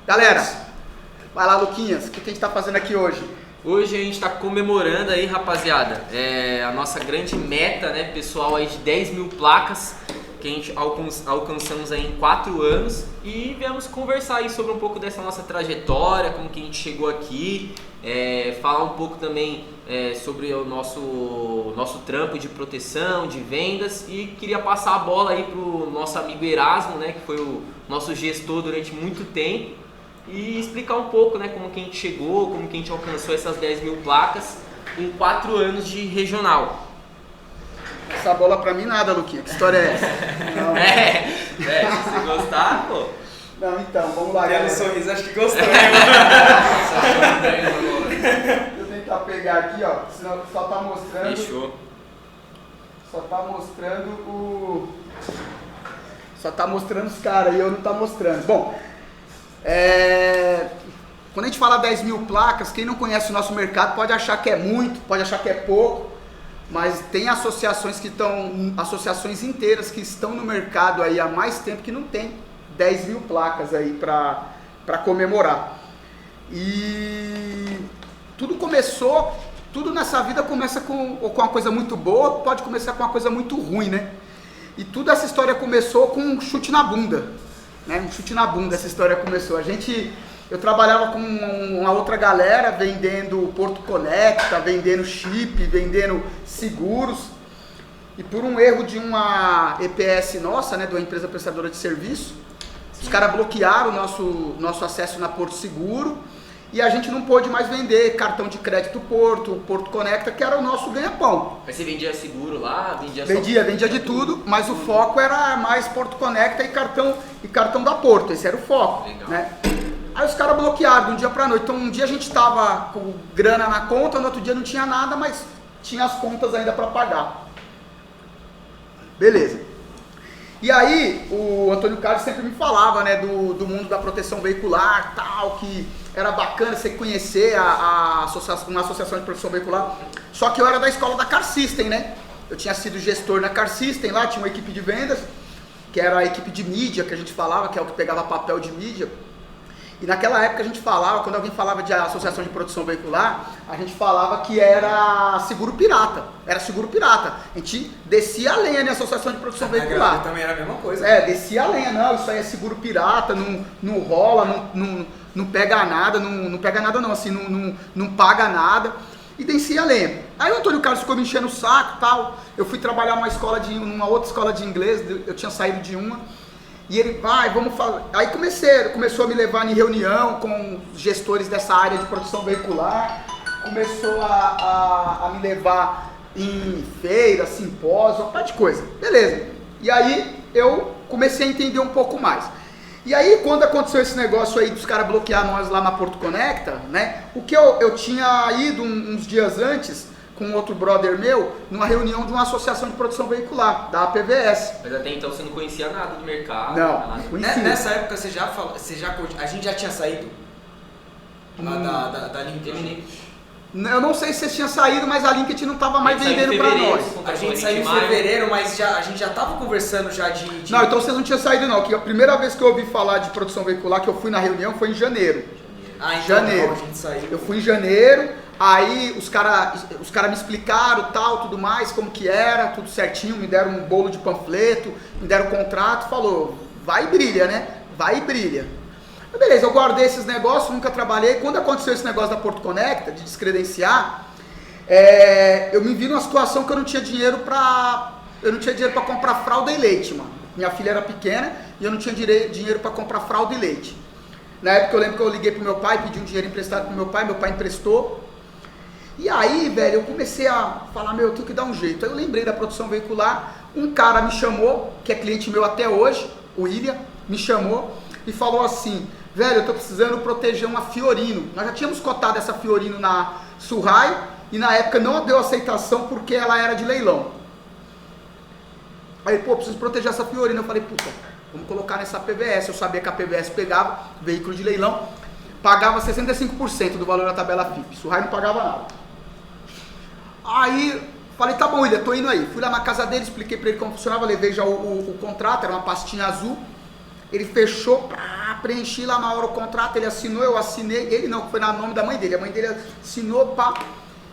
Galera, vai lá, Luquinhas, o que a gente tá fazendo aqui hoje? Hoje a gente está comemorando aí, rapaziada, a nossa grande meta, né, pessoal, aí de 10 mil placas que a gente alcançamos aí em 4 anos e viemos conversar aí sobre um pouco dessa nossa trajetória, como que a gente chegou aqui, falar um pouco também sobre o nosso trampo de proteção, de vendas, e queria passar a bola aí pro nosso amigo Erasmo, né, que foi o nosso gestor durante muito tempo, e explicar um pouco, né, como que a gente chegou, como que a gente alcançou essas 10 mil placas em 4 anos de regional. Essa bola pra mim nada, Luquinha, que história é essa? Não. Se você gostar, pô. Não, então, vamos lá, Pelo galera. sorriso, acho que gostou. Deixa eu tentar pegar aqui, ó, senão só tá mostrando... Fechou. Só tá mostrando o... Só tá mostrando os caras e eu não tá mostrando. Bom, quando a gente fala 10 mil placas, quem não conhece o nosso mercado pode achar que é muito, pode achar que é pouco, mas tem associações associações inteiras que estão no mercado aí há mais tempo que não tem 10 mil placas aí para comemorar. E tudo nessa vida começa com uma coisa muito boa, pode começar com uma coisa muito ruim, né? E toda essa história começou com um chute na bunda, né? Um chute na bunda essa história começou. Eu trabalhava com uma outra galera vendendo Porto Conecta, vendendo chip, vendendo seguros. E por um erro de uma EPS nossa, né, de uma empresa prestadora de serviço, os caras bloquearam o nosso acesso na Porto Seguro e a gente não pôde mais vender cartão de crédito Porto Conecta, que era o nosso ganha-pão. Mas você vendia seguro lá? Vendia de tudo, mas o foco era mais Porto Conecta e cartão da Porto, esse era o foco. Legal. Né? Aí os caras bloquearam de um dia pra noite. Então um dia a gente tava com grana na conta, no outro dia não tinha nada, mas tinha as contas ainda pra pagar. Beleza. E aí o Antônio Carlos sempre me falava, né, do mundo da proteção veicular, tal, que era bacana você conhecer uma associação de proteção veicular. Só que eu era da escola da Car System, né? Eu tinha sido gestor na Car System, lá tinha uma equipe de vendas, que era a equipe de mídia que a gente falava, que é o que pegava papel de mídia. E naquela época a gente falava, quando alguém falava de associação de produção veicular, a gente falava que era seguro pirata. Era seguro pirata. A gente descia a lenha na associação de produção veicular. Também era a mesma coisa. Descia a lenha. Não, isso aí é seguro pirata, não rola, não pega nada, não pega nada não, assim, não paga nada. E descia a lenha. Aí o Antônio Carlos ficou me enchendo o saco e tal. Eu fui trabalhar numa outra escola de inglês, eu tinha saído de uma. E ele, vamos falar. Aí começou a me levar em reunião com gestores dessa área de produção veicular, começou a me levar em feira, simpósio, uma parte de coisa. Beleza. E aí eu comecei a entender um pouco mais. E aí quando aconteceu esse negócio aí dos caras bloquear nós lá na Porto Conecta, né? O que eu tinha ido uns dias antes com outro brother meu, numa reunião de uma associação de produção veicular, da APVS. Mas até então você não conhecia nada do mercado? Não, nada. conhecia. Nessa época a gente já tinha saído da LinkedIn. Eu não sei se vocês tinham saído, mas a LinkedIn não estava mais vendendo para nós. A gente saiu em fevereiro, mas a gente já estava conversando já de... Não, então vocês não tinham saído não, que a primeira vez que eu ouvi falar de produção veicular, que eu fui na reunião, foi em janeiro. Então janeiro. Não, a gente saiu. Eu fui em janeiro, aí os cara me explicaram tal, tudo mais, como que era, tudo certinho, me deram um bolo de panfleto, me deram um contrato, falou, vai e brilha, né? Vai e brilha. Mas beleza, eu guardei esses negócios, nunca trabalhei. Quando aconteceu esse negócio da Porto Conecta, de descredenciar, eu me vi numa situação que eu não tinha dinheiro pra comprar fralda e leite, mano. Minha filha era pequena e eu não tinha dinheiro pra comprar fralda e leite. Na época eu lembro que eu liguei pro meu pai, pedi um dinheiro emprestado pro meu pai emprestou. E aí, velho, eu comecei a falar, eu tenho que dar um jeito. Aí eu lembrei da produção veicular, um cara me chamou, que é cliente meu até hoje, o William, me chamou e falou assim, velho, eu tô precisando proteger uma Fiorino. Nós já tínhamos cotado essa Fiorino na Surrai e na época não deu aceitação porque ela era de leilão. Aí, preciso proteger essa Fiorino. Eu falei, vamos colocar nessa PVS. Eu sabia que a PVS pegava veículo de leilão, pagava 65% do valor da tabela FIP. Surrai não pagava nada. Aí falei, tá bom, William, tô indo aí. Fui lá na casa dele, expliquei pra ele como funcionava, levei já o contrato, era uma pastinha azul. Ele fechou, preenchi lá na hora o contrato, ele assinou, eu assinei, ele não, foi na nome da mãe dele, a mãe dele assinou, pá.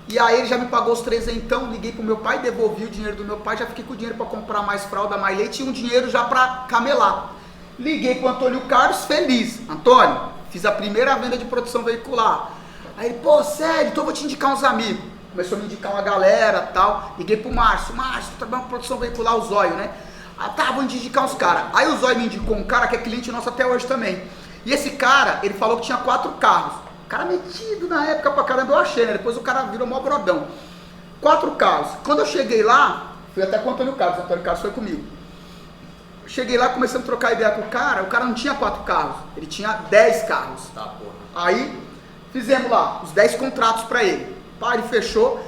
E aí ele já me pagou os 300, liguei pro meu pai, devolvi o dinheiro do meu pai, já fiquei com o dinheiro para comprar mais fralda, mais leite e um dinheiro já para camelar. Liguei pro Antônio Carlos, feliz. Antônio, fiz a primeira venda de produção veicular. Aí ele, pô, sério, então eu vou te indicar uns amigos. Começou a me indicar uma galera e tal. Liguei pro Márcio, tu trabalha com produção veicular, o Zóio, né? Ah, tá, vou indicar uns caras. Aí o Zóio me indicou um cara que é cliente nosso até hoje também. E esse cara, ele falou que tinha 4 carros. O cara metido na época pra caramba, eu achei, né? Depois o cara virou mó brodão. 4 carros. Quando eu cheguei lá, fui até com o Antônio Carlos foi comigo. Cheguei lá, começamos a trocar ideia com o cara não tinha 4 carros, ele tinha 10 carros. Tá, porra. Aí, fizemos lá os 10 contratos pra ele. Pá, ele fechou,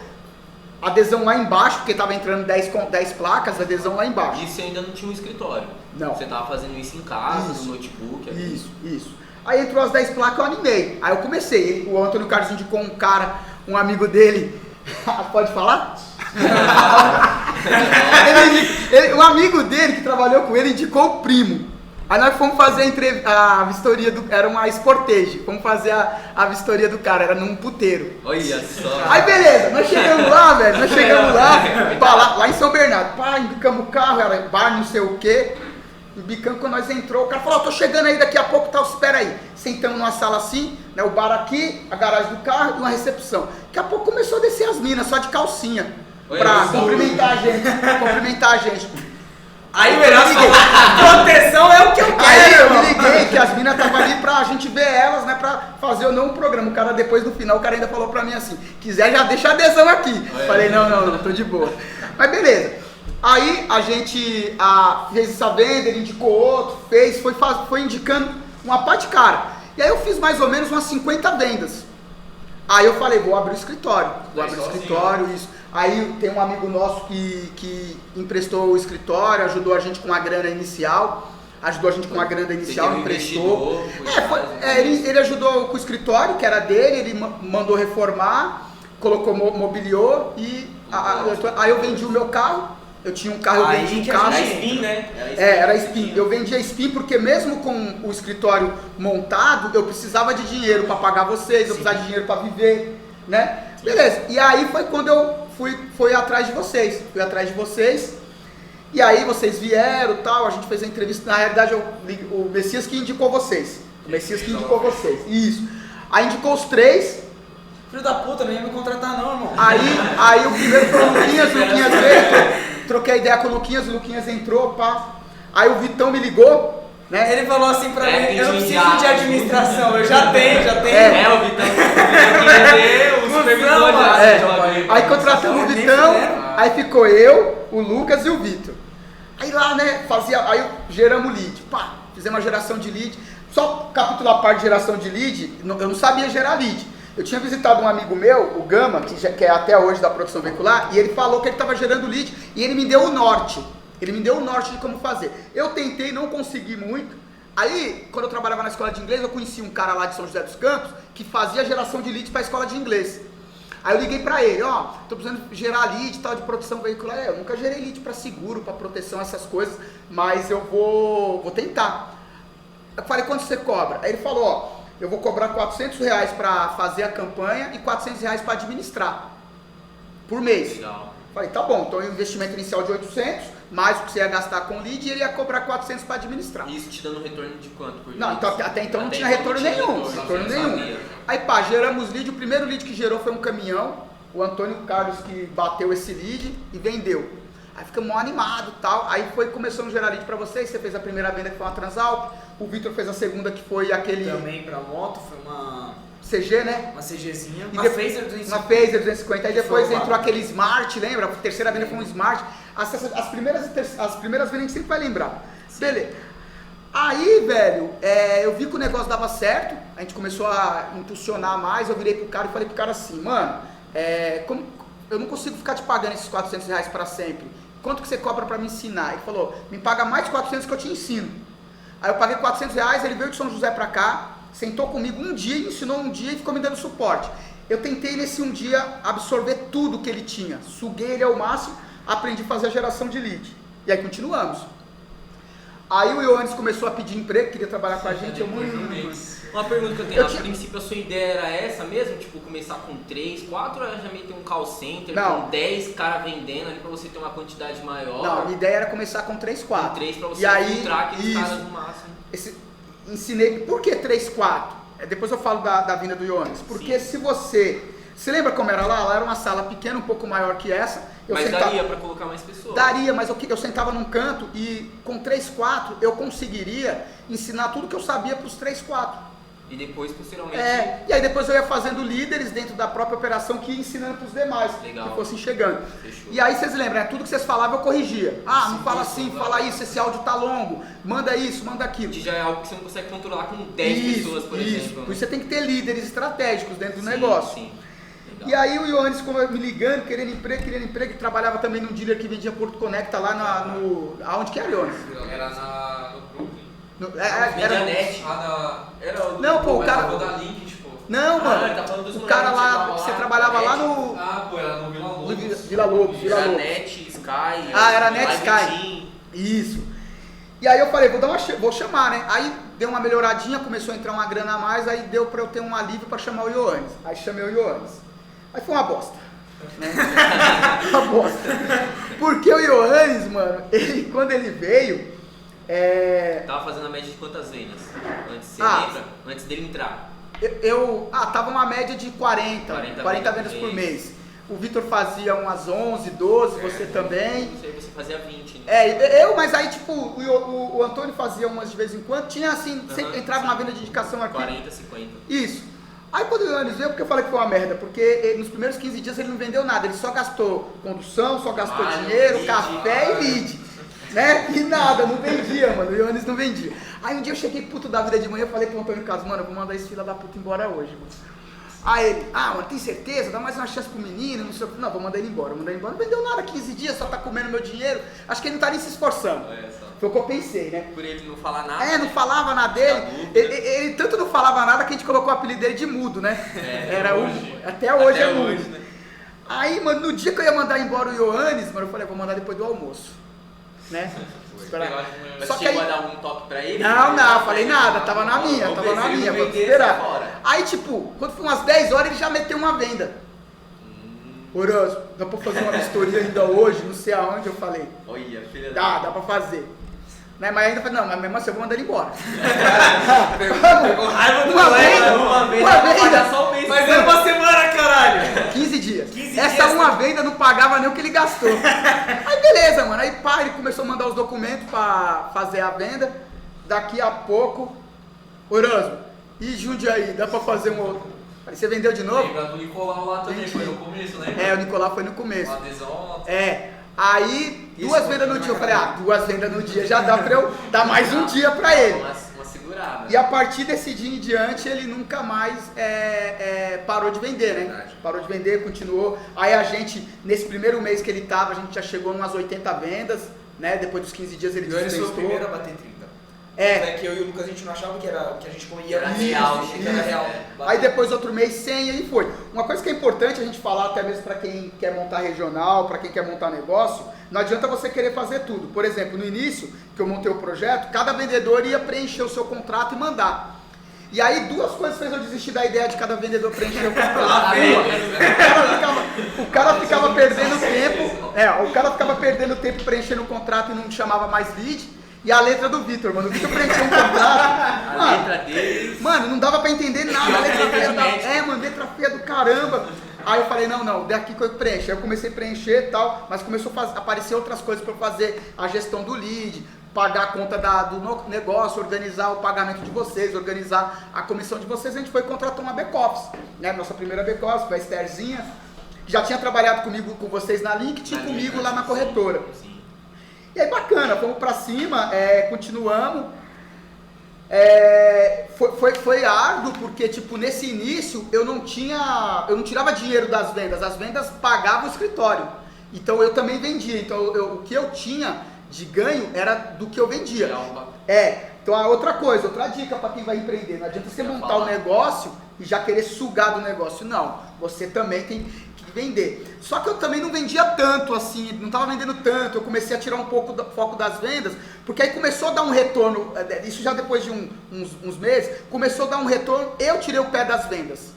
adesão lá embaixo, porque tava entrando 10 placas, adesão lá embaixo. Isso ainda não tinha um escritório. Não. Você tava fazendo isso em casa, Isso. no notebook. Ali. Isso. Aí entrou as 10 placas, eu animei. Aí eu comecei, o Antônio Carlos indicou um cara, um amigo dele, pode falar? Um amigo dele que trabalhou com ele indicou o primo. Aí nós fomos fazer a vistoria era uma Sportage, fomos fazer a vistoria do cara, era num puteiro. Olha só. Aí beleza, nós chegamos lá, velho, lá em São Bernardo, pá, embicamos o carro, era bar não sei o que, embicamos quando nós entrou, o cara falou, tô chegando aí daqui a pouco, tal, espera aí. Sentamos numa sala assim, né, o bar aqui, a garagem do carro e uma recepção. Daqui a pouco começou a descer as minas, só de calcinha, pra cumprimentar a gente. Aí o Erasmo falou, proteção é o que eu quero. Aí eu me liguei que as minas estavam ali pra gente ver elas, né, pra fazer ou não um programa. O cara depois no final, o cara ainda falou pra mim assim, quiser já deixa a adesão aqui. Falei, não, tô de boa. Mas beleza. Aí a gente fez essa venda, ele indicou outro, foi indicando uma parte de cara. E aí eu fiz mais ou menos umas 50 vendas. Aí eu falei, vou abrir o escritório. Isso. Aí tem um amigo nosso que emprestou o escritório, ajudou a gente com a grana inicial. Emprestou. Ele ajudou com o escritório, que era dele, ele mandou reformar, colocou, mobiliou e aí eu vendi o meu carro. Eu tinha um carro, eu vendi um carro. Era Spin, né? Era Spin. Eu vendia Spin porque mesmo com o escritório montado, eu precisava de dinheiro para pagar vocês, eu precisava de dinheiro para viver, né? Beleza. E aí foi quando eu fui atrás de vocês. E aí vocês vieram, tal, a gente fez a entrevista. Na realidade, o Messias que indicou vocês. Isso. Aí indicou os 3. Filho da puta, não ia me contratar não, irmão. Aí o primeiro foi o Luquinhas veio, troquei ideia com o Luquinhas entrou, pá. Aí o Vitão me ligou, né? Ele falou assim pra mim, eu não preciso de administração, eu já tenho. O Vitão queria o supervisor já. Aí contratamos o Vitão, aí ficou eu, o Lucas e o Vitor. Aí lá, né, aí geramos lead, pá, fizemos uma geração de lead. Só capítulo a parte de geração de lead, eu não sabia gerar lead. Eu tinha visitado um amigo meu, o Gama, que é até hoje da produção veicular, e ele falou que ele estava gerando lead e ele me deu o norte. De como fazer. Eu tentei, não consegui muito. Aí, quando eu trabalhava na escola de inglês, eu conheci um cara lá de São José dos Campos que fazia geração de lead para a escola de inglês. Aí eu liguei pra ele, tô precisando gerar lead e tal de produção veicular. Eu nunca gerei lead para seguro, para proteção, essas coisas, mas eu vou tentar. Eu falei, quanto você cobra? Aí ele falou, eu vou cobrar R$400 para fazer a campanha e R$400 para administrar por mês. Legal. Falei, tá bom, então o investimento inicial de 800, mais o que você ia gastar com lead, e ele ia cobrar 400 para administrar. Isso te dando retorno de quanto por mês? Não, então, até então não tinha retorno nenhum. Aí pá, geramos lead, o primeiro lead que gerou foi um caminhão, o Antônio Carlos que bateu esse lead e vendeu. Aí ficamos mó animado e tal, aí começou a gerar lead para vocês, você fez a primeira venda que foi uma Transalp, o Vitor fez a segunda que foi aquele... Também para moto, foi uma... CG, né? Uma CGzinha, uma Phaser 250. Uma Phaser 250, aí depois entrou aquele Smart, lembra? A terceira venda foi um Smart. As primeiras vendas a gente sempre vai lembrar. Sim. Beleza. Aí, velho, eu vi que o negócio dava certo, a gente começou a impulsionar mais, eu virei pro cara e falei pro cara assim, mano, como eu não consigo ficar te pagando esses R$400 para sempre. Quanto que você cobra para me ensinar? Ele falou, me paga mais de 400 que eu te ensino. Aí eu paguei R$400, ele veio de São José pra cá, sentou comigo um dia, ensinou um dia e ficou me dando suporte. Eu tentei nesse um dia absorver tudo que ele tinha, suguei ele ao máximo, aprendi a fazer a geração de lead. E aí continuamos. Aí o Ioannis começou a pedir emprego, queria trabalhar com a gente. Uma pergunta que eu tenho, a princípio a sua ideia era essa mesmo? Tipo, começar com 3, 4, ou já meter um call center com 10 caras vendendo ali pra você ter uma quantidade maior? Não, a minha ideia era começar com 3, 4. Com 3 pra você filtrar aqueles caras no máximo. Ensinei, por que 3, 4? Depois eu falo da vinda do Ioannis. Porque se você lembra como era lá? Lá era uma sala pequena, um pouco maior que essa. Mas daria pra colocar mais pessoas? Daria, mas eu sentava num canto e com 3, 4 eu conseguiria ensinar tudo que eu sabia pros 3, 4. E depois, posteriormente... E aí depois eu ia fazendo líderes dentro da própria operação que ia ensinando pros demais. Legal. Que fossem chegando. Fechou. E aí vocês lembram, tudo que vocês falavam eu corrigia. Não fala assim, fala isso, esse áudio tá longo, manda isso, manda aquilo. Que já é algo que você não consegue controlar com 10 pessoas, por exemplo. Por isso você tem que ter líderes estratégicos dentro do negócio. Sim. E aí o Ioannis me ligando, querendo emprego, e trabalhava também num dealer que vendia Porto Conecta lá aonde que era, Ioannis? Era no Brooklyn. Era net. Não, pô, o cara... da Link, tipo... Não, mano, ele tá falando dos o cara lá, você trabalhava lá no... Era no Vila Lobos. Vila Lobos. Era net, Sky... Era net, Sky. Isso. E aí eu falei, vou chamar, né? Aí deu uma melhoradinha, começou a entrar uma grana a mais, aí deu pra eu ter um alívio pra chamar o Ioannis. Aí chamei o Ioannis. Aí foi uma bosta. Né? Uma bosta. Porque o Ioannis, mano, quando ele veio... Tava fazendo a média de quantas vendas? Você lembra? Antes dele entrar? Tava uma média de 40 vendas por mês. O Vitor fazia umas 11, 12, você também. Não sei, você fazia 20, né? Mas aí tipo, o Antônio fazia umas de vez em quando, tinha assim, sempre entrava uma venda de indicação aqui. 40, 50. Isso. Aí quando o Ioannis veio, porque eu falei que foi uma merda, porque nos primeiros 15 dias ele não vendeu nada, ele só gastou condução, só gastou dinheiro, café e lead. Né? E nada, não vendia, mano. O Ioannis não vendia. Aí um dia eu cheguei puto da vida de manhã, eu falei pro Antônio Carlos, mano, eu vou mandar esse filho da puta embora hoje, mano. Aí ele, mano, tem certeza? Dá mais uma chance pro menino, não sei o que. Não, vou mandar ele embora, Não vendeu nada, 15 dias, só tá comendo meu dinheiro. Acho que ele não tá nem se esforçando. Foi o que eu pensei, né? Por ele não falar nada. Não falava nada dele. Ele tanto não falava nada que a gente colocou o apelido dele de mudo, né? Até hoje é mudo. Né? Aí, mano, no dia que eu ia mandar embora o Ioannis, mano, eu falei, vou mandar depois do almoço. Né? Mas você chegou a dar algum toque pra ele? Não, falei nada, tava na minha, vou esperar. Aí, tipo, quando foi umas 10 horas, ele já meteu uma venda. Oroso, dá pra fazer uma vistoria ainda hoje, não sei aonde, eu falei. Olha, filha dá pra fazer. Né? Mas ainda falei, não, mas mesmo assim eu vou mandar ele embora. Pegou raiva do uma venda. Só um mês. Mas é uma semana, caralho! 15 dias. 15 Essa dias, uma venda não pagava nem o que ele gastou. Aí beleza, mano. Aí pá, ele começou a mandar os documentos pra fazer a venda. Daqui a pouco, Oroso, e Jundiaí, dá pra fazer um outro. Aí você vendeu de novo? Lembra do Nicolau lá também, foi no começo, né? O Nicolau foi no começo. Uma adesão. Aí, 2 vendas no dia. Eu falei, 2 vendas no dia já dá pra eu dar mais um dia pra ele. Uma segurada. E a partir desse dia em diante, ele nunca mais parou de vender, né? Verdade. Parou de vender, continuou. Aí a gente, nesse primeiro mês que ele tava, a gente já chegou em umas 80 vendas, né? Depois dos 15 dias ele E ele foi o dispensou. primeiro a bater 30. Que eu e o Lucas a gente não achava que era o que a gente ia Era real, que era real. Aí depois outro mês 100 e aí foi. Uma coisa que é importante a gente falar até mesmo para quem quer montar regional, para quem quer montar negócio, não adianta você querer fazer tudo. Por exemplo, no início que eu montei o projeto, cada vendedor ia preencher o seu contrato e mandar. E aí 2 coisas fez eu desistir da ideia de cada vendedor preencher o contrato. O cara ficava perdendo tempo. O cara ficava perdendo tempo preenchendo o contrato e não chamava mais lead. E a letra do Vitor, mano. O Vitor preencheu um contrato. A letra dele. Mano, não dava pra entender nada. A letra feia letra feia do caramba. Aí eu falei, não, daqui que eu preencho. Aí eu comecei a preencher e tal, mas começou a aparecer outras coisas pra eu fazer a gestão do lead, pagar a conta do negócio, organizar o pagamento de vocês, organizar a comissão de vocês. A gente foi contratar uma back-office, né? Nossa primeira back-office, foi a Estherzinha. Já tinha trabalhado comigo, com vocês na Link, tinha comigo lá na corretora. Sim. E aí bacana, fomos pra cima, continuamos. Foi árduo, porque tipo, nesse início eu não tirava dinheiro das vendas, as vendas pagavam o escritório. Então eu também vendia, então o que eu tinha de ganho era do que eu vendia. Então a outra dica para quem vai empreender, não adianta você montar um negócio e já querer sugar do negócio, não. Você também tem que vender. Só que eu também não vendia tanto assim, não estava vendendo tanto, eu comecei a tirar um pouco do foco das vendas, porque aí começou a dar um retorno, isso já depois de uns meses, começou a dar um retorno, eu tirei o pé das vendas.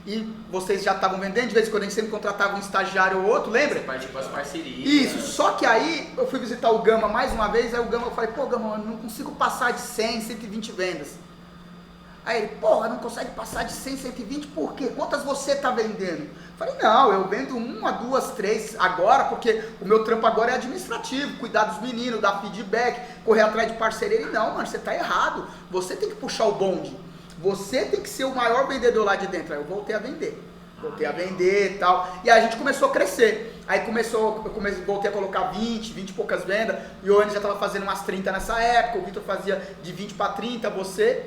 E vocês já estavam vendendo, de vez em quando a gente sempre contratava um estagiário ou outro, lembra? Você partiu com as parcerias. Isso, só que aí eu fui visitar o Gama mais uma vez, aí o Gama, eu falei, pô Gama, eu não consigo passar de 100, 120 vendas. Aí ele, porra, não consegue passar de 100, 120, por quê? Quantas você tá vendendo? Eu falei, não, eu vendo 1, 2, 3 agora, porque o meu trampo agora é administrativo, cuidar dos meninos, dar feedback, correr atrás de parceria. Ele, não, mano, você tá errado, você tem que puxar o bonde. Você tem que ser o maior vendedor lá de dentro. Aí eu voltei a vender e tal. E aí a gente começou a crescer. Aí voltei a colocar 20 e poucas vendas. E o Ioannis já estava fazendo umas 30 nessa época. O Vitor fazia de 20 para 30, você,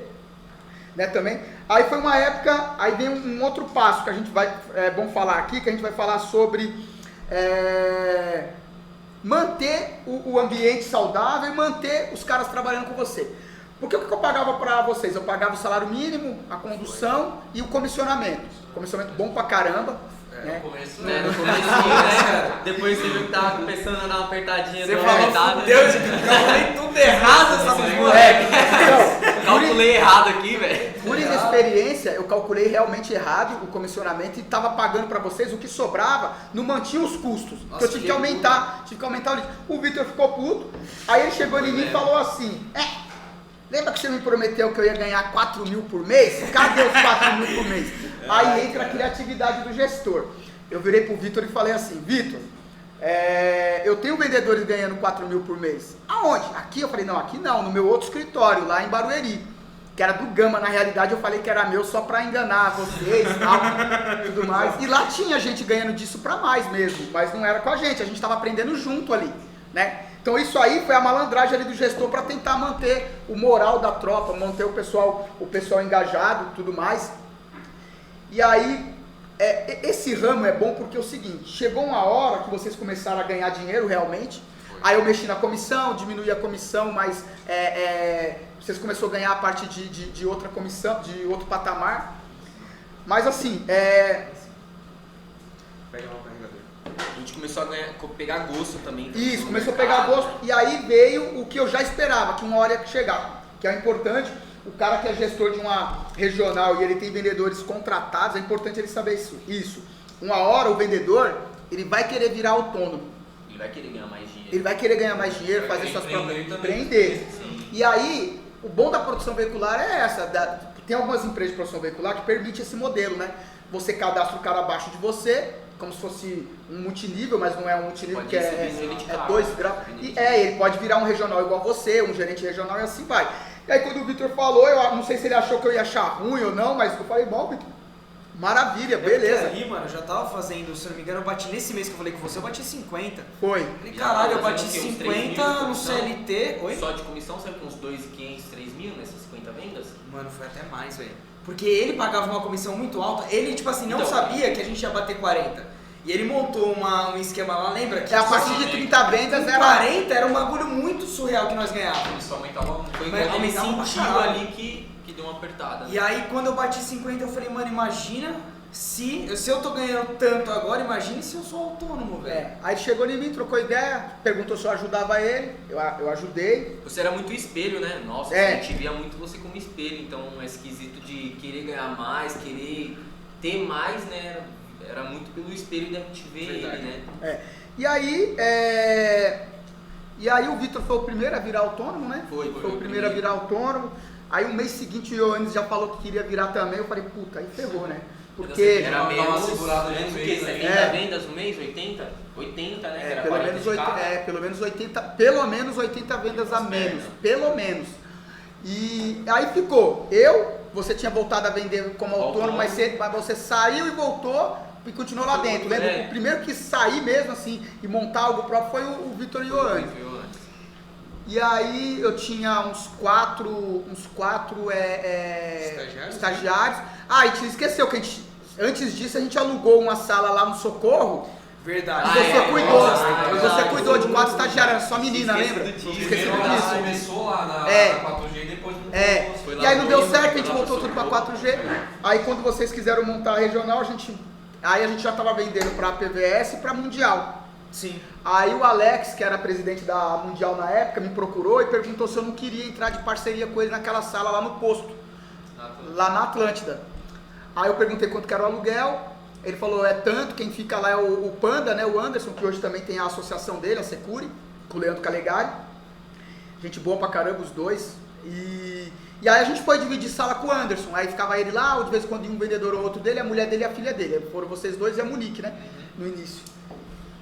né, também. Aí foi uma época, aí vem um outro passo que a gente vai, bom falar aqui, que a gente vai falar sobre manter o ambiente saudável e manter os caras trabalhando com você. Porque o que eu pagava para vocês? Eu pagava o salário mínimo, a condução e o comissionamento. Comissionamento bom pra caramba. Né? No começo, né? Depois você viu que tava começando a dar uma apertadinha. Você falou, Deus, eu calculei tudo errado essa moleque. Calculei errado aqui, velho. Por inexperiência, eu calculei realmente errado o comissionamento e tava pagando para vocês o que sobrava, não mantinha os custos. Nossa, eu tive que aumentar o limite. O Vitor ficou puto, aí ele chegou em mim e falou assim, lembra que você me prometeu que eu ia ganhar 4 mil por mês? Cadê os 4 mil por mês? Aí entra a criatividade do gestor. Eu virei pro Vitor e falei assim, Vitor, eu tenho vendedores ganhando 4 mil por mês. Aonde? Aqui? Eu falei, não, aqui não, no meu outro escritório, lá em Barueri. Que era do Gama, na realidade eu falei que era meu só pra enganar vocês e tal, tudo mais. E lá tinha gente ganhando disso pra mais mesmo, mas não era com a gente tava aprendendo junto ali, né? Então isso aí foi a malandragem ali do gestor para tentar manter o moral da tropa, manter o pessoal engajado e tudo mais. E aí, esse ramo é bom porque é o seguinte, chegou uma hora que vocês começaram a ganhar dinheiro realmente, aí eu mexi na comissão, diminuí a comissão, mas vocês começaram a ganhar a parte de outra comissão, de outro patamar. Mas assim, A gente começou a pegar gosto também. Isso, começou a pegar gosto e aí veio o que eu já esperava, que uma hora ia chegar, que é importante, o cara que é gestor de uma regional e ele tem vendedores contratados, é importante ele saber isso. Uma hora o vendedor, ele vai querer virar autônomo. Ele vai querer ganhar mais dinheiro. Ele vai querer ganhar mais dinheiro, fazer suas próprias... Empreender. E aí, o bom da produção veicular é essa, tem algumas empresas de produção veicular que permite esse modelo, né? Você cadastra o cara abaixo de você, como se fosse um multinível, mas não é um multinível, que é 2 graus. E ele pode virar um regional igual você, um gerente regional e assim vai. E aí quando o Vitor falou, eu não sei se ele achou que eu ia achar ruim ou não, mas eu falei, bom, Vitor, maravilha, beleza. Aí, mano, eu já tava fazendo, se não me engano, eu bati nesse mês que eu falei com você, eu bati 50. Foi. Falei, caralho, eu bati 50 no CLT. Oi? Só de comissão, sempre com uns 2.500, 3.000 nessas 50 vendas? Mano, foi até mais, velho. Porque ele pagava uma comissão muito alta, ele, tipo assim, não sabia que a gente ia bater 40. E ele montou um esquema lá, lembra? Que a partir de 30 vendas era... 40 era um bagulho muito surreal que nós ganhávamos. Isso aumentava, foi Mas quando ele aumentava sentiu ali que deu uma apertada. E aí quando eu bati 50 eu falei, mano, imagina se eu tô ganhando tanto agora, imagine se eu sou autônomo, velho. Aí chegou em mim, trocou ideia, perguntou se eu ajudava ele, eu ajudei. Você era muito espelho, né? Nossa, a gente via muito você como espelho, então é esquisito de querer ganhar mais, querer ter mais, né? Era muito pelo espelho da gente ver ele, né? E aí o Vitor foi o primeiro a virar autônomo, né? Foi o primeiro a virar autônomo. Aí o mês seguinte o Ioannis já falou que queria virar também. Eu falei, puta, aí ferrou, né? Porque era menos segurada menos no o quê? mês, 70 vendas no mês? 80? 80, né? Era pelo menos 80 vendas a menos. Pelo menos. E aí ficou. Você tinha voltado a vender como autônomo, mas você saiu e voltou e continuou lá dentro. Lembra? O primeiro que sair mesmo assim e montar algo próprio foi o Vitor e o Ioannis. E aí eu tinha uns quatro estagiários. Ah, e te esqueceu que antes disso a gente alugou uma sala lá no Socorro. Verdade. Você cuidou de 4 estagiários, só menina, lembra? Começou lá na 4G e depois não E aí não deu certo, a gente voltou tudo pra 4G. Aí quando vocês quiseram montar a regional, Aí a gente já tava vendendo pra PVS e pra Mundial. Sim. Aí o Alex, que era presidente da Mundial na época, me procurou e perguntou se eu não queria entrar de parceria com ele naquela sala lá no posto, lá na Atlântida. Aí eu perguntei quanto que era o aluguel, ele falou, é tanto, quem fica lá é o Panda, né, o Anderson, que hoje também tem a associação dele, a Securi, com o Leandro Calegari. Gente boa pra caramba os dois. E aí a gente foi dividir sala com o Anderson, aí ficava ele lá, ou de vez em quando ia um vendedor ou outro dele, a mulher dele e a filha dele. Foram vocês dois e a Monique, né, no início.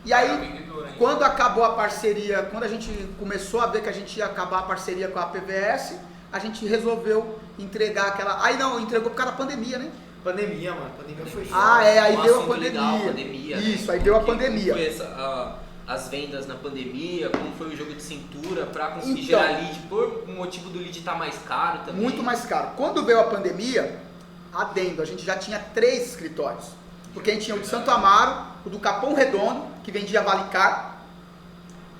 E aí, quando acabou a parceria, quando a gente começou a ver que a gente ia acabar a parceria com a PVS, a gente resolveu entregar aquela... Aí não, entregou por causa da pandemia, né? Pandemia, mano. Pandemia foi foda. Aí deu a assunto pandemia. legal, pandemia, Isso, né? aí deu a Como pandemia. foi as vendas na pandemia, como foi o jogo de cintura pra conseguir Então, gerar lead, por o motivo do lead estar mais caro também. Muito mais caro. Quando veio a pandemia, adendo, a gente já tinha 3 escritórios. Porque a gente tinha o de Santo Amaro, o do Capão Redondo, que vendia Valicar,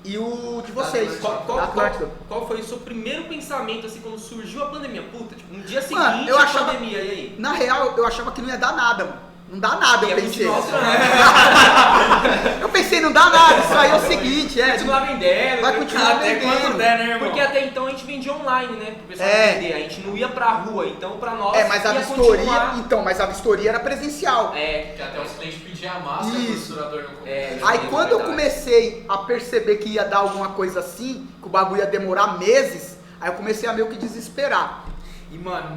e o de vocês, da Atlântida. Qual foi o seu primeiro pensamento, assim, quando surgiu a pandemia? Puta, tipo, um dia seguinte Mano, eu a achava, pandemia, e aí? Na real, eu achava que não ia dar nada, mano. Não dá nada, eu pensei. Eu pensei, não dá nada, isso aí é o seguinte, Continuar vendendo. vai continuar até vendendo. quando der, né, irmão? Porque até então a gente vendia online, né? Pro pessoal vender. A gente não ia pra rua, então pra nós Mas a ia vistoria, continuar. então, mas a vistoria era presencial. Que até os clientes pediam a máscara pro Isso. misturador no começo. Aí quando eu comecei a perceber que ia dar alguma coisa assim, que o bagulho ia demorar meses, aí eu comecei a meio que desesperar. E, mano,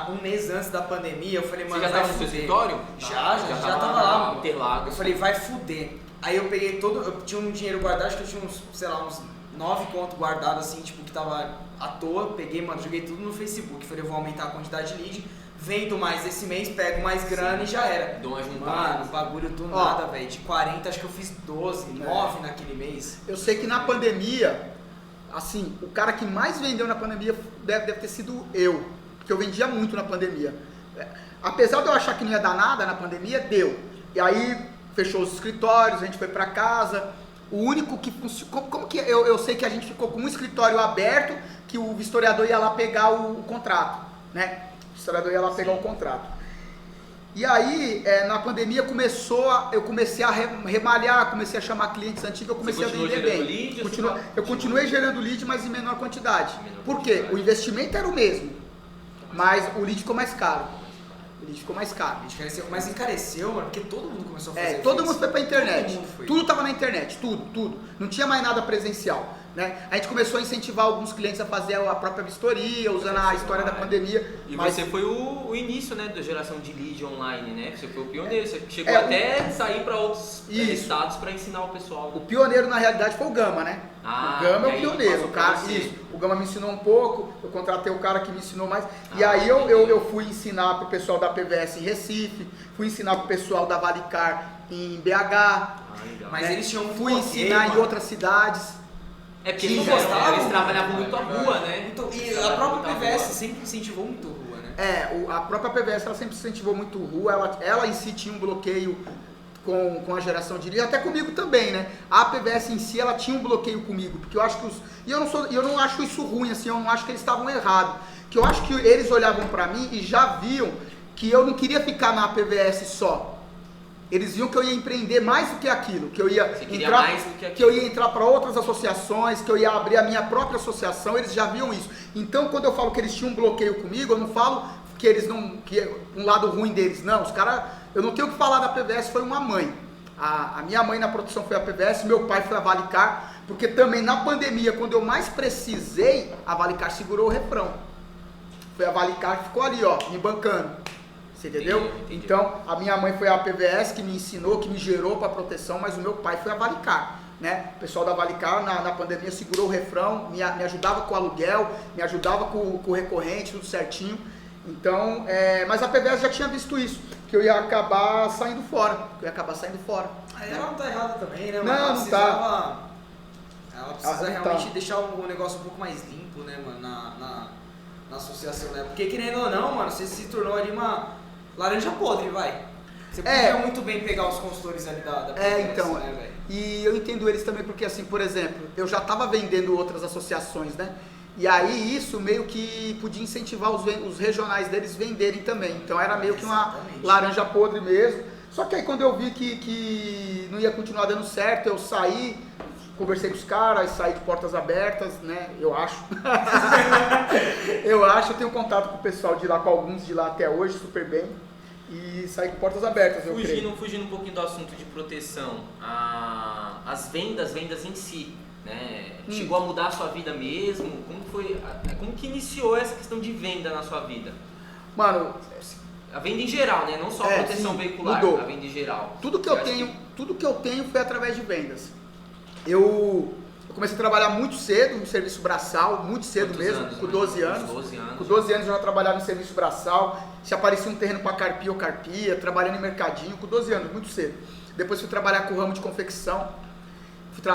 um mês antes da pandemia, eu falei, mano, Você já vai tava no seu fuder. escritório? Já tava lá, mano. Interlagos. Eu falei, vai fuder. Aí eu peguei eu tinha um dinheiro guardado, acho que eu tinha uns, sei lá, uns 9 contos guardados, assim, tipo, que tava à toa. Peguei, mano, joguei tudo no Facebook. Falei, eu vou aumentar a quantidade de lead, vendo mais esse mês, pego mais grana e já era. Dou uma juntada. Mano, o bagulho do nada, velho. De 40, acho que eu fiz 12, 9 naquele mês. Eu sei que na pandemia, assim, o cara que mais vendeu na pandemia deve ter sido eu, porque eu vendia muito na pandemia. Apesar de eu achar que não ia dar nada na pandemia, deu. E aí fechou os escritórios, a gente foi pra casa. O único que funcionou... Como que eu sei que a gente ficou com um escritório aberto, que o vistoriador ia lá pegar o contrato, né? O vistoriador ia lá pegar o contrato. E aí, na pandemia, eu comecei a remalhar, comecei a chamar clientes antigos, eu comecei a vender bem. Lead, Eu continuei gerando lead, mas em menor quantidade. Por quê? O investimento era o mesmo, mas o lead ficou mais caro. O lead ficou mais caro. Mas encareceu, mano, porque todo mundo começou a fazer Todo mundo foi pra internet. Todo mundo foi. Tudo tava na internet, tudo. Não tinha mais nada presencial, né? A gente começou a incentivar alguns clientes a fazer a própria vistoria, usando a história da pandemia. E mas você foi o início, né, da geração de lead online, né? Você foi o pioneiro, você chegou até sair para outros estados para ensinar o pessoal. o pioneiro, na realidade, foi o Gama, né? O Gama é o pioneiro. O Gama me ensinou um pouco, eu contratei o cara que me ensinou mais. E aí eu fui ensinar pro pessoal da PVS em Recife, fui ensinar pro pessoal da Valicar em BH. Legal. Mas eles tinham muito Fui ensinar em outras cidades. É porque Sim, eles, gostavam, eles trabalhavam muito a rua, né? Então, e Eles a trabalhavam própria muito a PVS rua. sempre incentivou muito a rua, né? A própria PVS ela sempre incentivou muito rua, ela em si tinha um bloqueio com a geração de lead, até comigo também, né? A PVS em si ela tinha um bloqueio comigo, porque eu acho que eu não acho isso ruim, assim, eu não acho que eles estavam errados, que eu acho que eles olhavam pra mim e já viam que eu não queria ficar na PVS só. Eles viam que eu ia empreender mais do que aquilo, que eu ia entrar para outras associações, que eu ia abrir a minha própria associação, eles já viam isso. Então, quando eu falo que eles tinham um bloqueio comigo, eu não falo que eles não, que um lado ruim deles, não. Os caras, eu não tenho o que falar da PVS, foi uma mãe. A minha mãe na produção foi a PVS, meu pai foi a Valicar, porque também na pandemia, quando eu mais precisei, a Valicar segurou o refrão. Foi a Valicar que ficou ali, ó, me bancando. Você entendeu? Entendi. Então, a minha mãe foi a PVS que me ensinou, que me gerou para proteção, mas o meu pai foi a Valicar, né? O pessoal da Valicar na pandemia segurou o refrão, me ajudava com o aluguel, me ajudava com o recorrente, tudo certinho. Então, mas a PVS já tinha visto isso, que eu ia acabar saindo fora, Aí ela não tá errada também, né? Não, Mas ela não precisava, ela precisa não realmente tá. deixar o negócio um pouco mais limpo, né, mano, na associação, né? Porque querendo ou não, mano, você se tornou ali uma laranja podre, vai. Você podia muito bem pegar os consultores ali da PVS, então, né, velho? E eu entendo eles também porque, assim, por exemplo, eu já estava vendendo outras associações, né? E aí isso meio que podia incentivar os regionais deles venderem também. Então era meio que uma Exatamente. laranja podre mesmo. Só que aí quando eu vi que não ia continuar dando certo, eu saí, conversei com os caras, saí de portas abertas, né? Eu acho. Eu tenho contato com o pessoal de lá, com alguns de lá até hoje, super bem. E saí com portas abertas, eu creio. Fugindo um pouquinho do assunto de proteção, as vendas em si, né? Chegou a mudar a sua vida mesmo? Como que iniciou essa questão de venda na sua vida? Mano, a venda em geral, né? Não só a proteção veicular, mudou. a venda em geral. Tudo que eu tenho foi através de vendas. Eu comecei a trabalhar muito cedo no serviço braçal, muito cedo. Quantos mesmo, anos, com 12 anos. 12 anos. Com 12 anos eu já trabalhava no serviço braçal. Se aparecia um terreno para carpir, eu carpia, trabalhando em mercadinho, com 12 anos, muito cedo. Depois fui trabalhar com o ramo de confecção.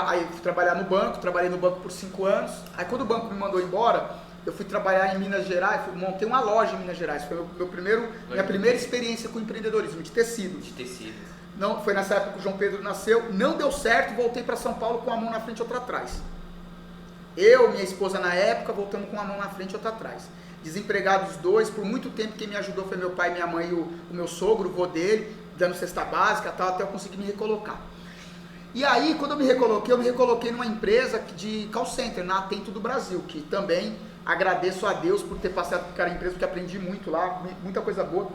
Aí fui trabalhar no banco, trabalhei no banco por 5 anos. Aí quando o banco me mandou embora, eu fui trabalhar em Minas Gerais, montei uma loja em Minas Gerais. Foi minha primeira experiência com empreendedorismo, de tecido. Não, foi nessa época que o João Pedro nasceu, não deu certo, voltei para São Paulo com uma mão na frente e outra atrás. Eu, minha esposa na época, voltamos com uma mão na frente e outra atrás. Desempregados os dois, por muito tempo quem me ajudou foi meu pai, minha mãe e o meu sogro, o vô dele, dando cesta básica e tal, até eu conseguir me recolocar. E aí, quando eu me recoloquei numa empresa de call center, na Atento do Brasil, que também agradeço a Deus por ter passado por aquela empresa, porque aprendi muito lá, muita coisa boa.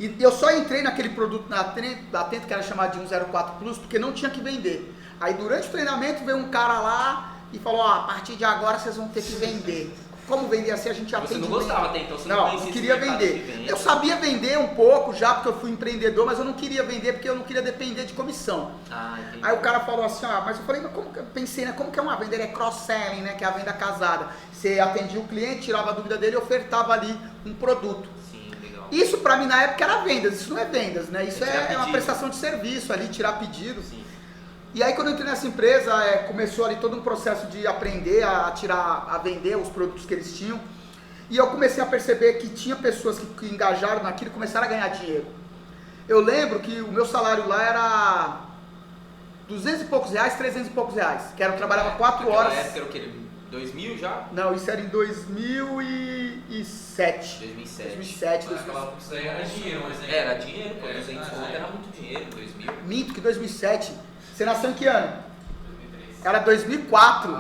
E eu só entrei naquele produto da Atento, que era chamado de 104 Plus, porque não tinha que vender. Aí durante o treinamento veio um cara lá e falou, a partir de agora vocês vão ter que vender. Como vender assim, a gente aprende. Você não gostava até então, você não queria vender. Eu sabia vender um pouco já, porque eu fui empreendedor, mas eu não queria vender porque eu não queria depender de comissão. Entendi. Aí o cara falou assim, mas eu falei, mas como que eu pensei, né? Como que é uma venda? É cross-selling, né? Que é a venda casada. Você atendia o cliente, tirava a dúvida dele e ofertava ali um produto. Isso pra mim na época era vendas, isso não é vendas, né? Isso é uma prestação de serviço ali, tirar pedido. Sim. E aí quando eu entrei nessa empresa, começou ali todo um processo de aprender a vender os produtos que eles tinham. E eu comecei a perceber que tinha pessoas que engajaram naquilo e começaram a ganhar dinheiro. Eu lembro que o meu salário lá era 200 e poucos reais, 300 e poucos reais. Que eu trabalhava 4 horas. Na época era o quê? 2000 já? Não, isso era em 2007. 2007. Naquela época era dinheiro, mas era dinheiro, pô. 200 conto era muito dinheiro, 2000. Minto que 2007. Você nasceu em que ano? Era 2004.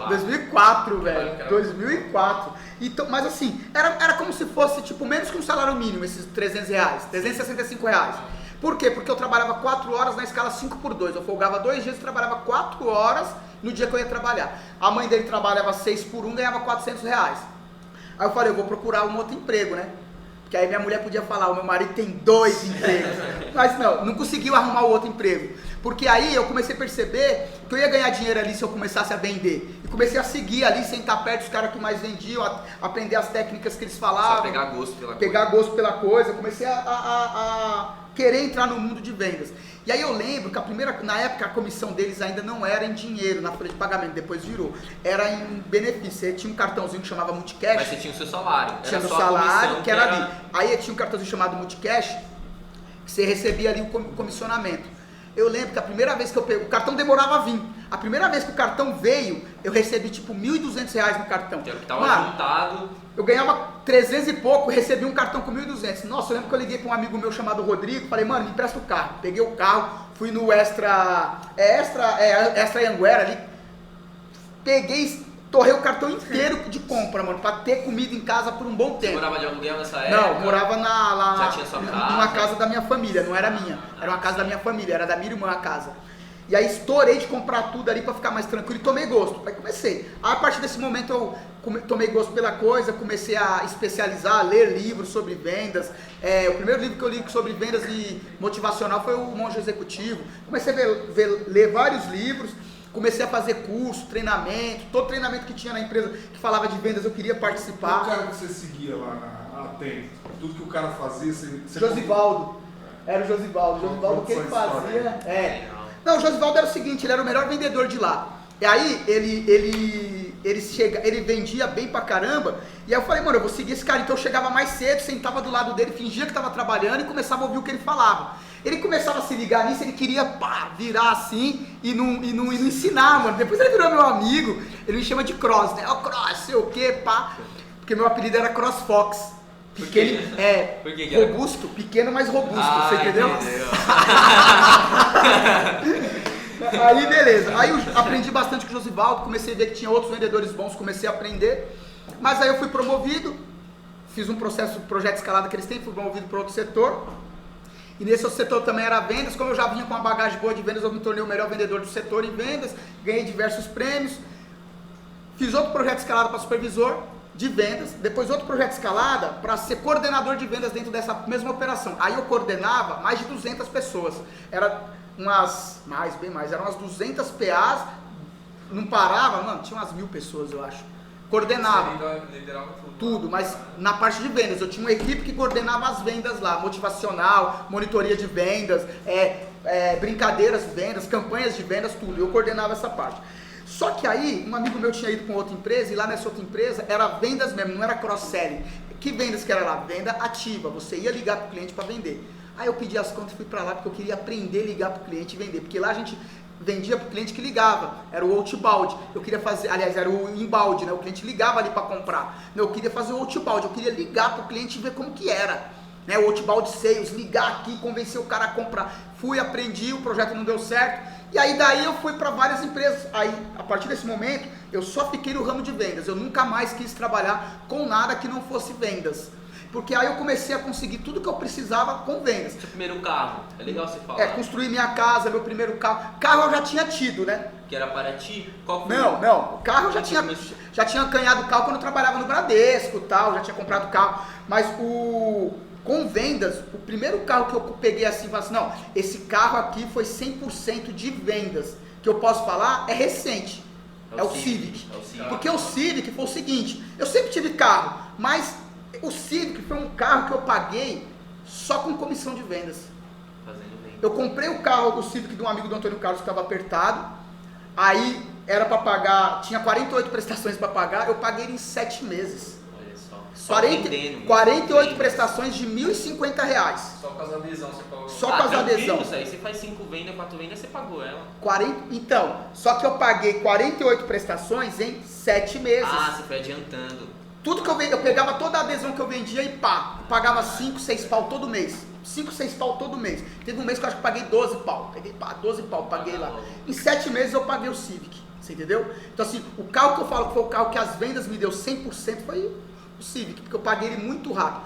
2004, velho. 2004. Então, mas assim, era como se fosse tipo menos que um salário mínimo, esses 300 reais, 365 reais. Por quê? Porque eu trabalhava 4 horas na escala 5x2. Eu folgava 2 dias e trabalhava 4 horas no dia que eu ia trabalhar. A mãe dele trabalhava 6x1, ganhava 400 reais. Aí eu falei, eu vou procurar um outro emprego, né? Porque aí minha mulher podia falar, o meu marido tem 2 empregos. Mas não conseguiu arrumar o outro emprego. Porque aí eu comecei a perceber que eu ia ganhar dinheiro ali se eu começasse a vender. E comecei a seguir ali, sentar perto dos caras que mais vendiam, aprender as técnicas que eles falavam. Só pegar gosto pela coisa. Comecei a querer entrar no mundo de vendas. E aí eu lembro que na época a comissão deles ainda não era em dinheiro, na folha de pagamento, depois virou. Era em benefício. Você tinha um cartãozinho que chamava Multicash. Mas você tinha o seu salário. Tinha o salário, que era ali. Aí tinha um cartãozinho chamado Multicash, que você recebia ali o comissionamento. Eu lembro que a primeira vez que eu peguei, o cartão demorava a vir. A primeira vez que o cartão veio, eu recebi tipo R$1.200 no cartão. Que era o que estava juntado. Eu ganhava 300 e pouco, recebi um cartão com 1.200. Nossa, eu lembro que eu liguei para um amigo meu chamado Rodrigo, falei, mano, me empresta o carro. Peguei o carro, fui no Extra Anguera ali, peguei, torrei o cartão inteiro de compra, mano, pra ter comida em casa por um bom tempo. Você morava de aluguel nessa época? Não, morava Já tinha sua casa? Numa casa da minha família, não era minha. Era uma casa da minha família, era da minha irmã a casa. E aí estourei de comprar tudo ali pra ficar mais tranquilo e tomei gosto. Aí comecei. Aí, a partir desse momento eu tomei gosto pela coisa, comecei a especializar, a ler livros sobre vendas. O primeiro livro que eu li sobre vendas e motivacional foi o Monge Executivo. Comecei a ler vários livros. Comecei a fazer curso, treinamento, todo treinamento que tinha na empresa que falava de vendas eu queria participar. O cara que você seguia lá na Atento, tudo que o cara fazia, você Josivaldo. Era o Josivaldo. Josivaldo, o que ele fazia? Não, o Josivaldo era o seguinte, ele era o melhor vendedor de lá. E aí ele vendia bem pra caramba. E aí eu falei, mano, eu vou seguir esse cara. Então eu chegava mais cedo, sentava do lado dele, fingia que tava trabalhando e começava a ouvir o que ele falava. Ele começava a se ligar nisso, ele queria virar assim e não ensinar, mano. Depois ele virou meu amigo, ele me chama de Cross, né? Cross, sei o que, pá. Porque meu apelido era Cross Fox. Pequeno, Por que era? robusto, pequeno, mas robusto, você entendeu? Aí beleza, aí eu aprendi bastante com o Josivaldo, comecei a ver que tinha outros vendedores bons, comecei a aprender, mas aí eu fui promovido, fiz um projeto de escalada que eles têm, fui promovido para outro setor, e nesse outro setor também era vendas. Como eu já vinha com uma bagagem boa de vendas, eu me tornei o melhor vendedor do setor em vendas, ganhei diversos prêmios, fiz outro projeto de escalada para supervisor de vendas, depois outro projeto de escalada para ser coordenador de vendas dentro dessa mesma operação. Aí eu coordenava mais de 200 pessoas, era bem mais, eram umas 200 PAs, não parava, mano, tinha umas 1000 pessoas eu acho, coordenava tudo, mas na parte de vendas, eu tinha uma equipe que coordenava as vendas lá, motivacional, monitoria de vendas, brincadeiras de vendas, campanhas de vendas, tudo, eu coordenava essa parte. Só que aí, um amigo meu tinha ido com outra empresa, e lá nessa outra empresa era vendas mesmo, não era cross-selling. Que vendas que era lá? Venda ativa, você ia ligar para o cliente para vender. Aí eu pedi as contas e fui para lá porque eu queria aprender a ligar para o cliente e vender, porque lá a gente vendia para o cliente que ligava, era o outbound, eu queria fazer, aliás, era o inbound, né? O cliente ligava ali para comprar, eu queria fazer o outbound, eu queria ligar para o cliente e ver como que era, né? O outbound sales, ligar aqui, convencer o cara a comprar. Fui, aprendi, o projeto não deu certo, e aí daí eu fui para várias empresas. Aí, a partir desse momento, eu só fiquei no ramo de vendas, eu nunca mais quis trabalhar com nada que não fosse vendas. Porque aí eu comecei a conseguir tudo que eu precisava com vendas. Seu primeiro carro, é legal você falar. Construir minha casa, meu primeiro carro. Carro eu já tinha tido, né? Que era para ti? Qual foi? Não, o carro eu já tinha ganhado o carro quando eu trabalhava no Bradesco e tal, já tinha comprado carro. Mas com vendas, o primeiro carro que eu peguei assim, falei assim, não, esse carro aqui foi 100% de vendas. Que eu posso falar é recente. É o Civic. Porque o Civic foi o seguinte, eu sempre tive carro, mas o Civic foi um carro que eu paguei só com comissão de vendas. Eu comprei o carro do Civic de um amigo do Antônio Carlos que estava apertado, aí era para pagar, tinha 48 prestações para pagar, eu paguei em 7 meses. Olha só. 48 prestações de R$1.050. Só com as adesão você pagou. Só com as adesão. Isso aí, você faz 5 vendas, 4 vendas, você pagou ela. Então, só que eu paguei 48 prestações em 7 meses. Ah, você foi adiantando. Tudo que eu pegava toda a adesão que eu vendia e pagava 5, 6 pau todo mês. 5, 6 pau todo mês. Teve um mês que eu acho que paguei 12 pau. Peguei 12 pau, paguei lá. Em 7 meses eu paguei o Civic, você entendeu? Então assim, o carro que eu falo que foi o carro que as vendas me deu 100% foi o Civic, porque eu paguei ele muito rápido.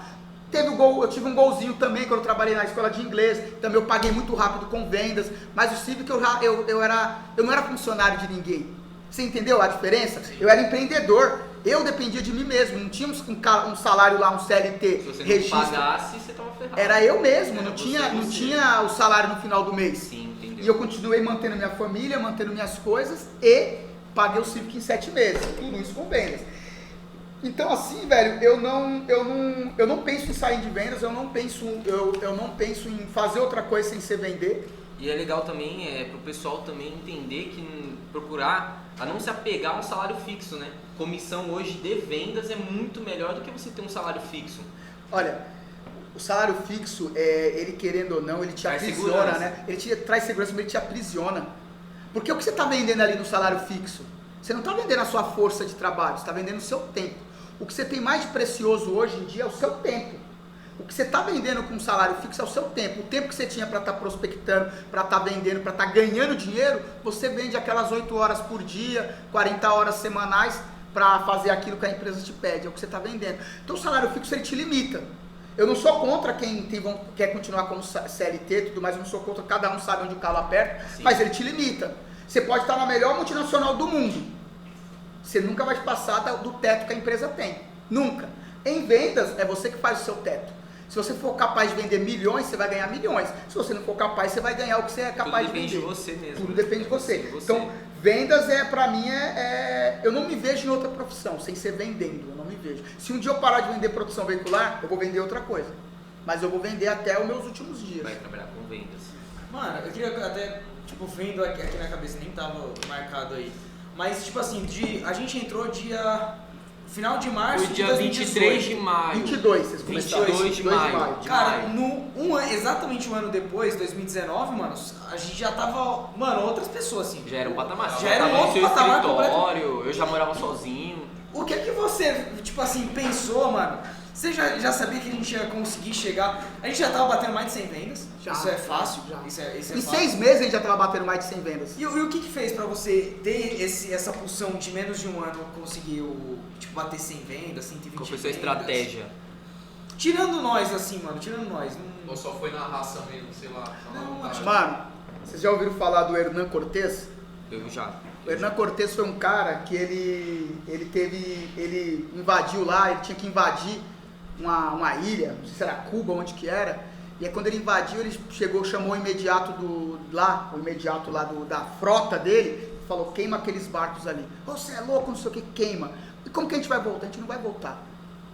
Eu tive um golzinho também quando eu trabalhei na escola de inglês, também eu paguei muito rápido com vendas, mas o Civic eu não era funcionário de ninguém. Você entendeu a diferença? Eu era empreendedor. Eu dependia de mim mesmo, não tinha um salário lá, um CLT, se você registro. não pagasse, você tava ferrado. Era eu mesmo, não tinha o salário no final do mês. Sim, entendeu. E eu continuei mantendo minha família, mantendo minhas coisas e paguei o Civic em 7 meses, tudo isso com vendas. Então assim, velho, eu não penso em sair de vendas, eu não penso em fazer outra coisa sem ser vender. E é legal também pro pessoal também entender que procurar a não se apegar a um salário fixo, né? Comissão hoje de vendas é muito melhor do que você ter um salário fixo. Olha, o salário fixo, ele querendo ou não, ele te aprisiona, né? Ele traz segurança, mas ele te aprisiona. Porque o que você está vendendo ali no salário fixo? Você não está vendendo a sua força de trabalho, você está vendendo o seu tempo. O que você tem mais de precioso hoje em dia é o seu tempo. O que você está vendendo com um salário fixo é o seu tempo. O tempo que você tinha para estar prospectando, para estar vendendo, para estar ganhando dinheiro, você vende aquelas 8 horas por dia, 40 horas semanais para fazer aquilo que a empresa te pede. É o que você está vendendo. Então o salário fixo ele te limita. Eu não sou contra quem quer continuar como CLT e tudo mais, eu não sou contra, cada um sabe onde o calo aperta, sim, mas ele te limita. Você pode estar na melhor multinacional do mundo, você nunca vai passar do teto que a empresa tem. Nunca. Em vendas, é você que faz o seu teto. Se você for capaz de vender milhões, você vai ganhar milhões. Se você não for capaz, você vai ganhar o que você é capaz de vender. Tudo depende de você mesmo. Tudo depende de você. Então, vendas pra mim eu não me vejo em outra profissão, sem ser vendendo, eu não me vejo. Se um dia eu parar de vender produção veicular, eu vou vender outra coisa. Mas eu vou vender até os meus últimos dias. Vai trabalhar com vendas. Mano, eu queria até, vendo aqui na cabeça, nem tava marcado aí. Mas, a gente entrou final de março de 2018. Foi dia 23 de maio. 22, vocês começaram. 22 de maio. Cara, exatamente um ano depois, 2019, mano, a gente já tava, outras pessoas, assim. Já era um patamar. Já era um outro patamar completo. Eu já morava sozinho. O que é que você, pensou, mano, Você já sabia que a gente ia conseguir chegar? A gente já tava batendo mais de 100 vendas. Já, isso é fácil. já. Isso é Em fácil. 6 meses a gente já tava batendo mais de 100 vendas. E o que fez pra você ter essa pulsão de menos de um ano conseguir bater 100 vendas, 120 Qual foi a vendas? sua estratégia? Tirando nós, assim, mano, tirando nós. Ou só foi na raça mesmo, sei lá. só na Não, vontade? Mano, vocês já ouviram falar do Hernan Cortés? Eu já. O Hernan Cortés foi um cara que ele invadiu lá, ele tinha que invadir uma ilha, não sei se era Cuba, onde que era. E aí quando ele invadiu, ele chamou o imediato da frota dele, falou, queima aqueles barcos ali. Você é louco, não sei o que, queima. E como que a gente vai voltar? A gente não vai voltar.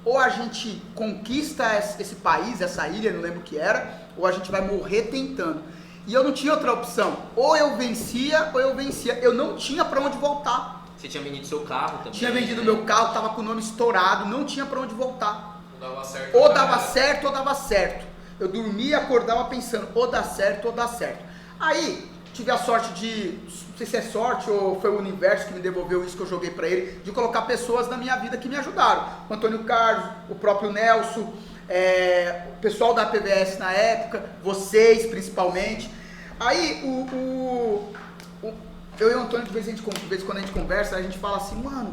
Ou a gente conquista esse país, essa ilha, não lembro o que era, ou a gente vai morrer tentando. E eu não tinha outra opção. Ou eu vencia, ou eu vencia. Eu não tinha pra onde voltar. Você tinha vendido seu carro também? Tinha vendido meu carro, tava com o nome estourado, não tinha pra onde voltar. Não dava certo. Ou dava certo, ou dava certo. Eu dormia e acordava pensando, ou dá certo, ou dá certo. Aí, tive a sorte de, não sei se é sorte ou foi o universo que me devolveu isso que eu joguei pra ele, de colocar pessoas na minha vida que me ajudaram. O Antônio Carlos, o próprio Nelson, o pessoal da PVS na época, vocês principalmente. Aí, eu e o Antônio, de vez em quando a gente conversa, a gente fala assim, mano,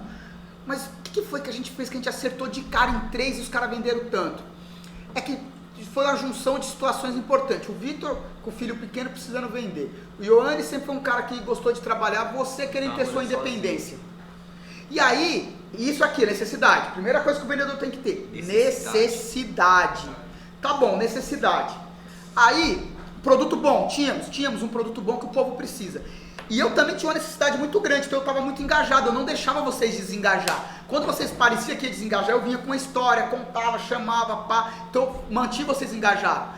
mas o que foi que a gente fez que a gente acertou de cara em 3 e os caras venderam tanto? É que foi uma junção de situações importantes. O Vitor, com o filho pequeno, precisando vender. O Ioane sempre foi um cara que gostou de trabalhar, você querendo ter sua independência. E aí, isso aqui, necessidade. Primeira coisa que o vendedor tem que ter, necessidade. Tá bom, necessidade. Aí, produto bom, tínhamos um produto bom que o povo precisa. E eu também tinha uma necessidade muito grande, então eu estava muito engajado, eu não deixava vocês desengajar. Quando vocês pareciam que ia desengajar, eu vinha com uma história, contava, chamava, pá, então eu mantive vocês engajados.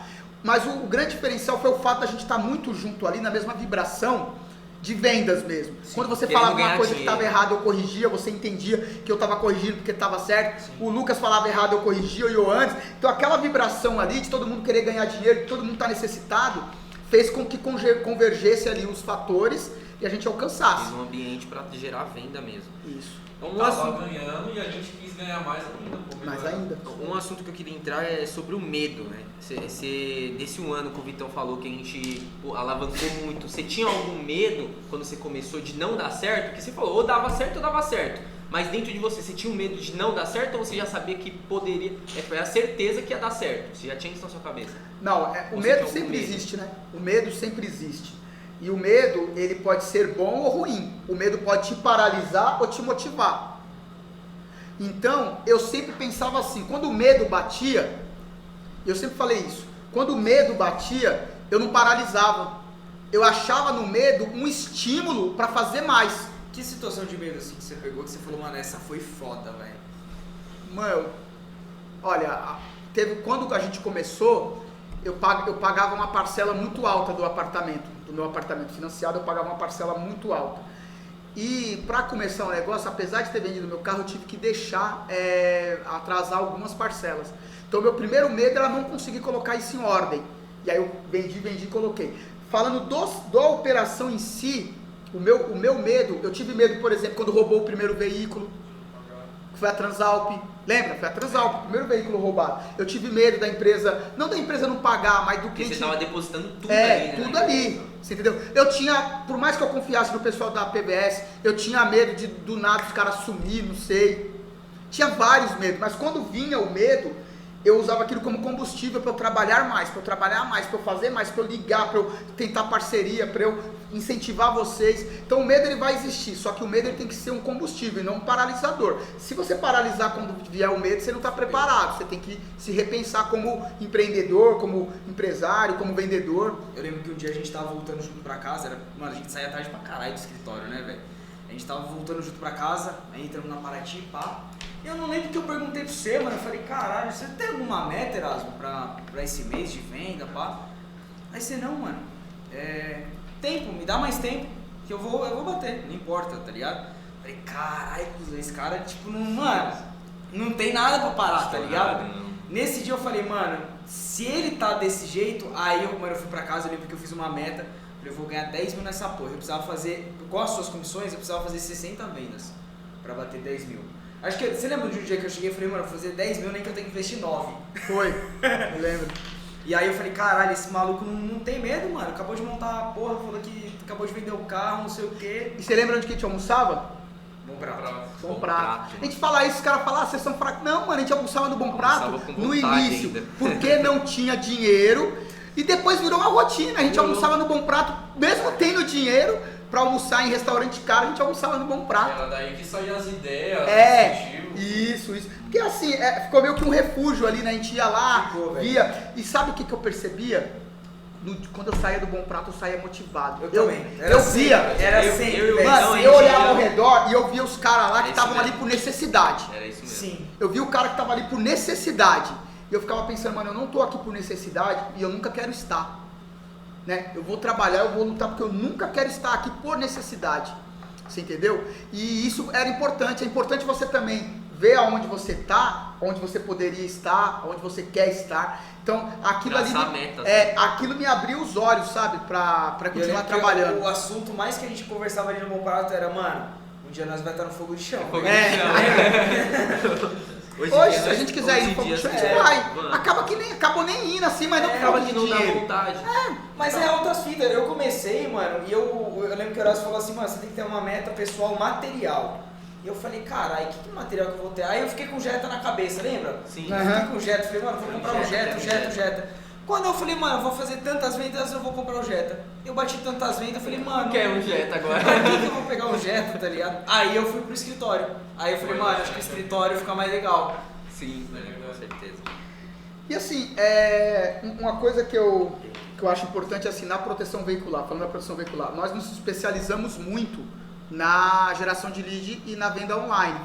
Mas o grande diferencial foi o fato da gente estar muito junto ali, na mesma vibração de vendas mesmo. Sim, quando você falava uma coisa que estava errada, eu corrigia, você entendia que eu estava corrigindo porque estava certo. Sim. O Lucas falava errado, eu corrigia, o Ioannis. Então aquela vibração ali de todo mundo querer ganhar dinheiro, de todo mundo estar necessitado, fez com que convergesse ali os fatores e a gente alcançasse. Fez um ambiente para gerar venda mesmo. Isso. Então, tava ganhando e a gente quis ganhar mais ainda. Mais ainda. Um assunto que eu queria entrar é sobre o medo, né? Nesse um ano que o Vitão falou que a gente alavancou muito, você tinha algum medo quando você começou de não dar certo? Porque você falou, ou dava certo ou dava certo. Mas dentro de você tinha um medo de não dar certo ou você já sabia que poderia, foi a certeza que ia dar certo? Você já tinha isso na sua cabeça? Não, o medo sempre existe, né? O medo sempre existe. E o medo, ele pode ser bom ou ruim. O medo pode te paralisar ou te motivar. Então, eu sempre pensava assim, quando o medo batia, eu sempre falei isso, quando o medo batia, eu não paralisava. Eu achava no medo um estímulo para fazer mais. Que situação de medo assim que você pegou, que você falou, mano, essa foi foda, velho? Mano, olha, quando a gente começou, eu pagava uma parcela muito alta do meu apartamento financiado, eu pagava uma parcela muito alta. E para começar o negócio, apesar de ter vendido meu carro, eu tive que deixar atrasar algumas parcelas. Então meu primeiro medo era não conseguir colocar isso em ordem. E aí eu vendi e coloquei. Falando da operação em si, o meu medo, eu tive medo, por exemplo, quando roubou o primeiro veículo, que foi a Transalp. Lembra? Foi a Transalp, o primeiro veículo roubado. Eu tive medo da empresa, não da empresa não pagar, mas do cliente. Porque você estava depositando tudo ali, né? Tudo ali. Você entendeu? Eu tinha, por mais que eu confiasse no pessoal da PBS, eu tinha medo de do nada os caras sumir, não sei. Tinha vários medos, mas quando vinha o medo, eu usava aquilo como combustível para eu trabalhar mais, para eu fazer mais, para eu ligar, para eu tentar parceria, para eu incentivar vocês. Então o medo ele vai existir, só que o medo ele tem que ser um combustível e não um paralisador. Se você paralisar quando vier o medo, você não está preparado, você tem que se repensar como empreendedor, como empresário, como vendedor. Eu lembro que um dia a gente tava voltando junto pra casa, mano, a gente saía tarde pra caralho do escritório, né, velho? A gente tava voltando junto pra casa, aí entramos na Paraty, pá. E eu não lembro que eu perguntei pra você, mano, eu falei, caralho, você tem alguma meta, Erasmo, pra esse mês de venda, pá? Aí você, não, mano, tempo, me dá mais tempo, que eu vou bater, não importa, tá ligado? Eu falei, caralho, esse cara, tipo, não tem nada pra parar, tá ligado? Nesse dia eu falei, mano, se ele tá desse jeito, aí eu fui pra casa, eu lembro que eu fiz uma meta, eu vou ganhar 10 mil nessa porra, eu precisava fazer, com as suas comissões, eu precisava fazer 60 vendas pra bater 10 mil. Acho que, você lembra de um dia que eu cheguei e falei, mano, vou fazer 10 mil, nem que eu tenho que investir 9. Foi, eu lembro. E aí eu falei, caralho, esse maluco não tem medo, mano. Acabou de montar a porra, falou que acabou de vender o carro, não sei o quê. E você lembra onde que a gente almoçava? Bom prato. Bom Prato. A gente fala isso, os caras falam, vocês são fracos. Não, mano, a gente almoçava no Bom Prato Almoçava com no vontade início, ainda. porque não tinha dinheiro. E depois virou uma rotina. A gente almoçava no Bom Prato, mesmo tendo dinheiro pra almoçar em restaurante caro, a gente almoçava no Bom Prato. Era daí que saíam as ideias, Isso. Porque assim, ficou meio que um refúgio ali, né? A gente ia lá, Ficou, velho. via. E sabe o que eu percebia? Quando eu saía do Bom Prato, eu saía motivado. Eu também. Eu via. Era eu- sempre, eu- velho. Mano, Não, eu a gente olhava ia- ao redor e eu via os caras lá que É isso estavam ali mesmo. por necessidade. Era isso mesmo. Sim. Eu vi o cara que tava ali por necessidade. E eu ficava pensando, mano, eu não tô aqui por necessidade e eu nunca quero estar. Né? Eu vou trabalhar, eu vou lutar porque eu nunca quero estar aqui por necessidade. Você entendeu? E isso era importante. É importante você também ver aonde você tá, onde você poderia estar, onde você quer estar. Então, aquilo Traçar ali metas. aquilo me abriu os olhos, sabe? Pra Eu continuar lembro que trabalhando. O assunto mais que a gente conversava ali no Bom Prato era, mano, um dia nós vai estar no fogo de chão. Fogo de É. chão. Hoje, em dia, se a gente quiser ir no fogo de chão, a gente vai. Acabou nem indo assim, mas não por Acaba causa que de não dá dinheiro. vontade. Mas é altas fitas. Eu comecei, mano, e eu lembro que o Horácio falou assim, mano, você tem que ter uma meta pessoal material. E eu falei, caralho, que material que eu vou ter? Aí eu fiquei com o Jetta na cabeça, lembra? Sim. Eu fiquei com o Jetta, falei, mano, vou comprar um Jetta. Quando eu falei, mano, eu vou fazer tantas vendas, eu vou comprar o Jetta. Eu bati tantas vendas, eu falei, mano, Não quer um Jetta agora. pra que eu vou pegar um Jetta, tá ligado? Aí eu fui pro escritório. Aí eu falei, mano, acho que o escritório fica mais legal. Sim, com certeza. E assim, uma coisa que eu acho importante é assim, na proteção veicular, falando da proteção veicular, nós nos especializamos muito na geração de lead e na venda online.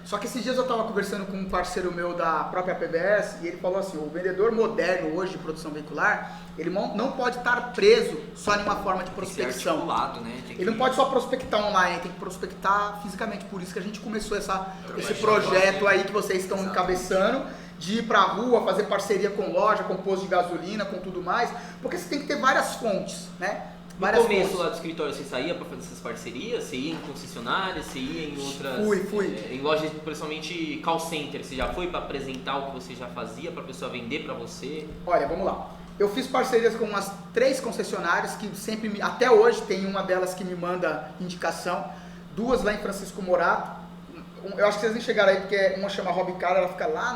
Só que esses dias eu estava conversando com um parceiro meu da própria PBS e ele falou assim, o vendedor moderno hoje de produção veicular, ele não pode estar preso só em uma forma de Tem que ser prospecção. articulado, né? Tem que- Ele não pode só prospectar online, tem que prospectar fisicamente. Por isso que a gente começou esse projeto aí que vocês estão encabeçando, de ir pra rua, fazer parceria com loja, com posto de gasolina, com tudo mais, porque você tem que ter várias fontes, né? No Várias começo fontes. lá do escritório você saía para fazer essas parcerias? Você ia em concessionárias? Você ia em outras... Fui. Em lojas, principalmente call center, você já foi para apresentar o que você já fazia para a pessoa vender para você? Olha, vamos lá. Eu fiz parcerias com umas 3 concessionárias que sempre, até hoje, tem uma delas que me manda indicação, 2 lá em Francisco Morato. Eu acho que vocês nem chegaram aí, porque uma chama Robcar, ela fica lá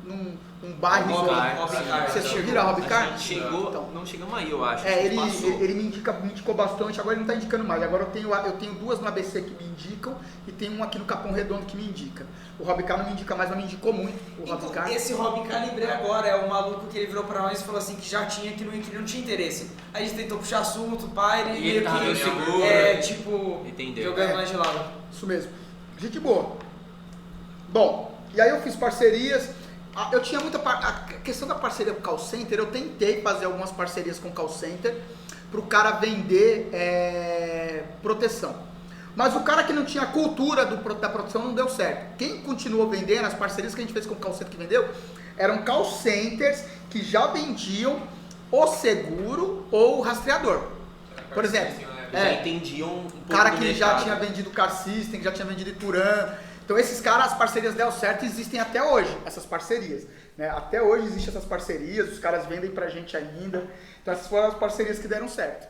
num bairro Robcar, isolado. sim. Vocês viram a Robcar? A gente chegou, Então. não chegamos aí, eu acho. Ele Passou. me indicou bastante, agora ele não está indicando mais. Agora eu tenho 2 no ABC que me indicam e tem um aqui no Capão Redondo que me indica. O Robcar não me indica mais, mas me indicou muito. O Robcar. Esse Robcar, lembrei agora, é o maluco que ele virou pra nós e falou assim que já tinha, que não tinha interesse. Aí a gente tentou puxar assunto, pai, ele E meio ele tava que inseguro. tipo, Entendeu. jogando mais de lado. Isso mesmo. Gente boa. Bom, e aí eu fiz parcerias. Eu tinha muita... A questão da parceria com o call center, eu tentei fazer algumas parcerias com o call center para o cara vender proteção. Mas o cara que não tinha a cultura da proteção não deu certo. Quem continuou vendendo, as parcerias que a gente fez com o call center que vendeu, eram call centers que já vendiam o seguro ou o rastreador. Por exemplo, Já entendiam um pouco cara do que já mercado. tinha vendido Car System, que já tinha vendido Ituran. Então esses caras, as parcerias deram certo e existem até hoje, essas parcerias. Né? Até hoje existem essas parcerias, os caras vendem pra gente ainda. Então essas foram as parcerias que deram certo.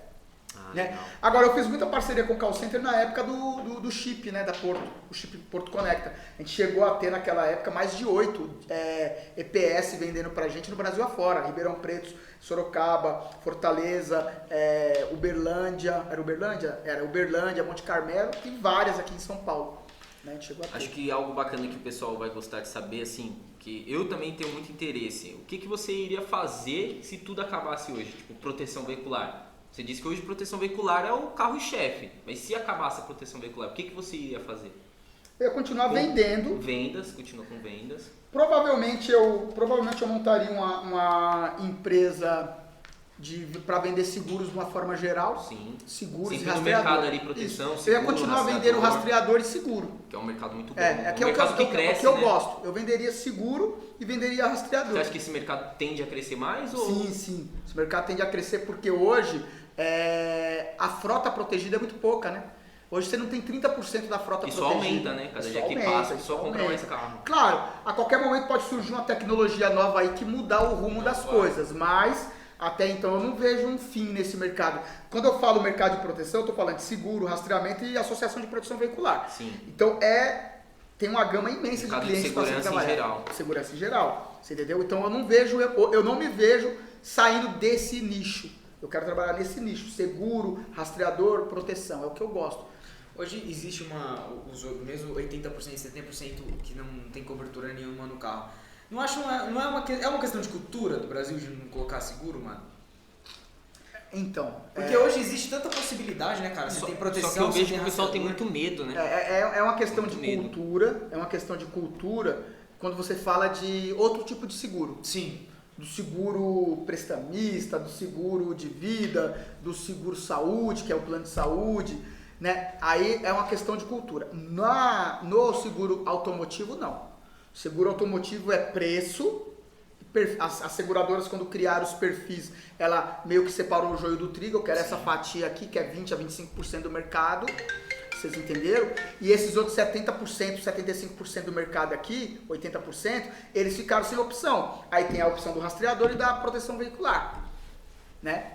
Né? Legal. Agora eu fiz muita parceria com o call center na época do chip, né, da Porto, o chip Porto Conecta. A gente chegou a ter naquela época mais de 8 EPS vendendo pra gente no Brasil afora. Ribeirão Preto, Sorocaba, Fortaleza, Uberlândia, era Uberlândia? Era Uberlândia, Monte Carmelo e várias aqui em São Paulo. Né? A gente chegou a ter. Acho que algo bacana que o pessoal vai gostar de saber, assim, que eu também tenho muito interesse. O que você iria fazer se tudo acabasse hoje? Tipo, proteção veicular. Você disse que hoje proteção veicular é o carro-chefe, mas se acabasse a proteção veicular, o que você iria fazer? Eu ia continuar vendendo. Vendas, continua com vendas. Provavelmente eu montaria uma empresa para vender seguros de uma forma geral. Sim. Seguros Sempre e no rastreador. mercado ali, proteção, Isso. Eu ia seguro, continuar vendendo rastreador. rastreador e seguro. Que é um mercado muito bom. Que um mercado que é o cresce, que eu né? gosto. Eu venderia seguro e venderia rastreador. Você acha que esse mercado tende a crescer mais? Ou... Sim. Esse mercado tende a crescer porque hoje a frota protegida é muito pouca, né? Hoje você não tem 30% da frota Isso protegida. aumenta, né? Cada Isso dia que aumenta, passa, a isso pessoa compra aumenta. mais carro. Claro, a qualquer momento pode surgir uma tecnologia nova aí que mudar o rumo das coisas, mas até então eu não vejo um fim nesse mercado. Quando eu falo mercado de proteção, eu estou falando de seguro, rastreamento e associação de proteção veicular. Sim. Então tem uma gama imensa de Mercado de clientes para segurança trabalhar. em geral. Segurança em geral, você entendeu? Então eu não me vejo saindo desse nicho. Eu quero trabalhar nesse nicho, seguro, rastreador, proteção, é o que eu gosto. Hoje existe mesmo 80%, 70% que não tem cobertura nenhuma no carro. É uma questão de cultura do Brasil de não colocar seguro, mano? Então, Porque hoje existe tanta possibilidade, né, cara? Você tem proteção, Só que eu você vejo tem que o pessoal tem rastreador. muito medo, né? é uma questão Muito de medo. cultura, é uma questão de cultura quando você fala de outro tipo de seguro. Sim. Do seguro prestamista, do seguro de vida, do seguro saúde, que é o plano de saúde, né? Aí é uma questão de cultura. No seguro automotivo, não. Seguro automotivo é preço. As seguradoras, quando criaram os perfis, ela meio que separou o joio do trigo. Eu quero essa fatia aqui, que é 20 a 25% do mercado. Vocês entenderam? E esses outros 70%, 75% do mercado aqui, 80%, eles ficaram sem opção. Aí tem a opção do rastreador e da proteção veicular. Né?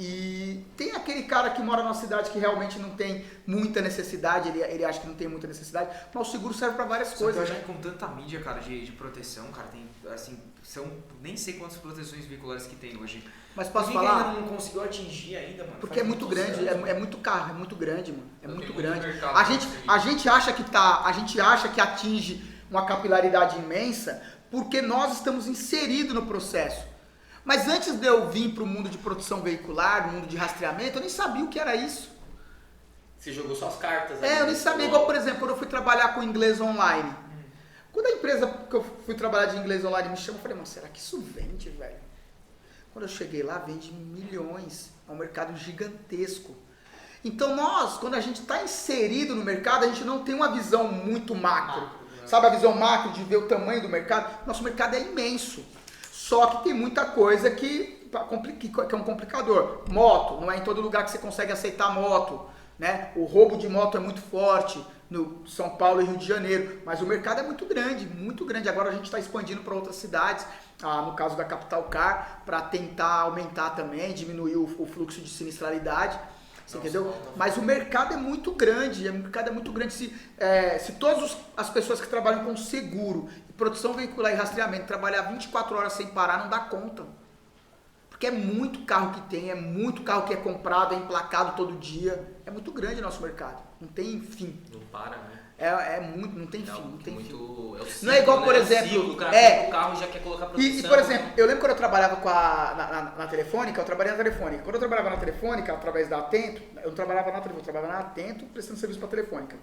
E tem aquele cara que mora numa cidade que realmente não tem muita necessidade, ele acha que não tem muita necessidade, mas o seguro serve para várias coisas. Eu acho Né? que com tanta mídia, cara, de proteção, cara, tem, assim, são nem sei quantas proteções veiculares que tem hoje. Mas posso Por que falar? que ainda não conseguiu atingir ainda, mano? Porque é Faz muito grande, sucesso. é muito carro, é muito grande, mano. É Tem muito muito grande. mercado A gente acha que atinge uma capilaridade imensa porque nós estamos inseridos no processo. Mas antes de eu vir para o mundo de produção veicular, no mundo de rastreamento, eu nem sabia o que era isso. Você jogou suas cartas. Eu nem sabia. Igual, por exemplo, quando eu fui trabalhar com inglês online. Quando a empresa que eu fui trabalhar de inglês online me chamou, eu falei, mas será que isso vende, velho? Quando eu cheguei lá, vende milhões. É um mercado gigantesco. Então quando a gente está inserido no mercado, a gente não tem uma visão muito macro. Sabe a visão macro de ver o tamanho do mercado? Nosso mercado é imenso. Só que tem muita coisa que é um complicador. Moto, não é em todo lugar que você consegue aceitar moto. Né? O roubo de moto é muito forte no São Paulo e Rio de Janeiro. Mas o mercado é muito grande, muito grande. Agora a gente está expandindo para outras cidades. No caso da Capital Car, para tentar aumentar também, diminuir o fluxo de sinistralidade. Você entendeu? Mas o mercado é muito grande, Se todas as pessoas que trabalham com seguro, produção veicular e rastreamento trabalhar 24 horas sem parar, não dá conta. Porque é muito carro que tem, é muito carro que é comprado, é emplacado todo dia. É muito grande o nosso mercado, não tem fim. Não para, né? Não tem fim, não tem fim. Não é igual, por exemplo, o carro já quer colocar proteção. E, por exemplo, eu lembro quando eu trabalhava na Telefônica, eu trabalhei na Telefônica. Quando eu trabalhava na Telefônica, através da Atento, eu trabalhava na Atento, prestando serviço para a Telefônica.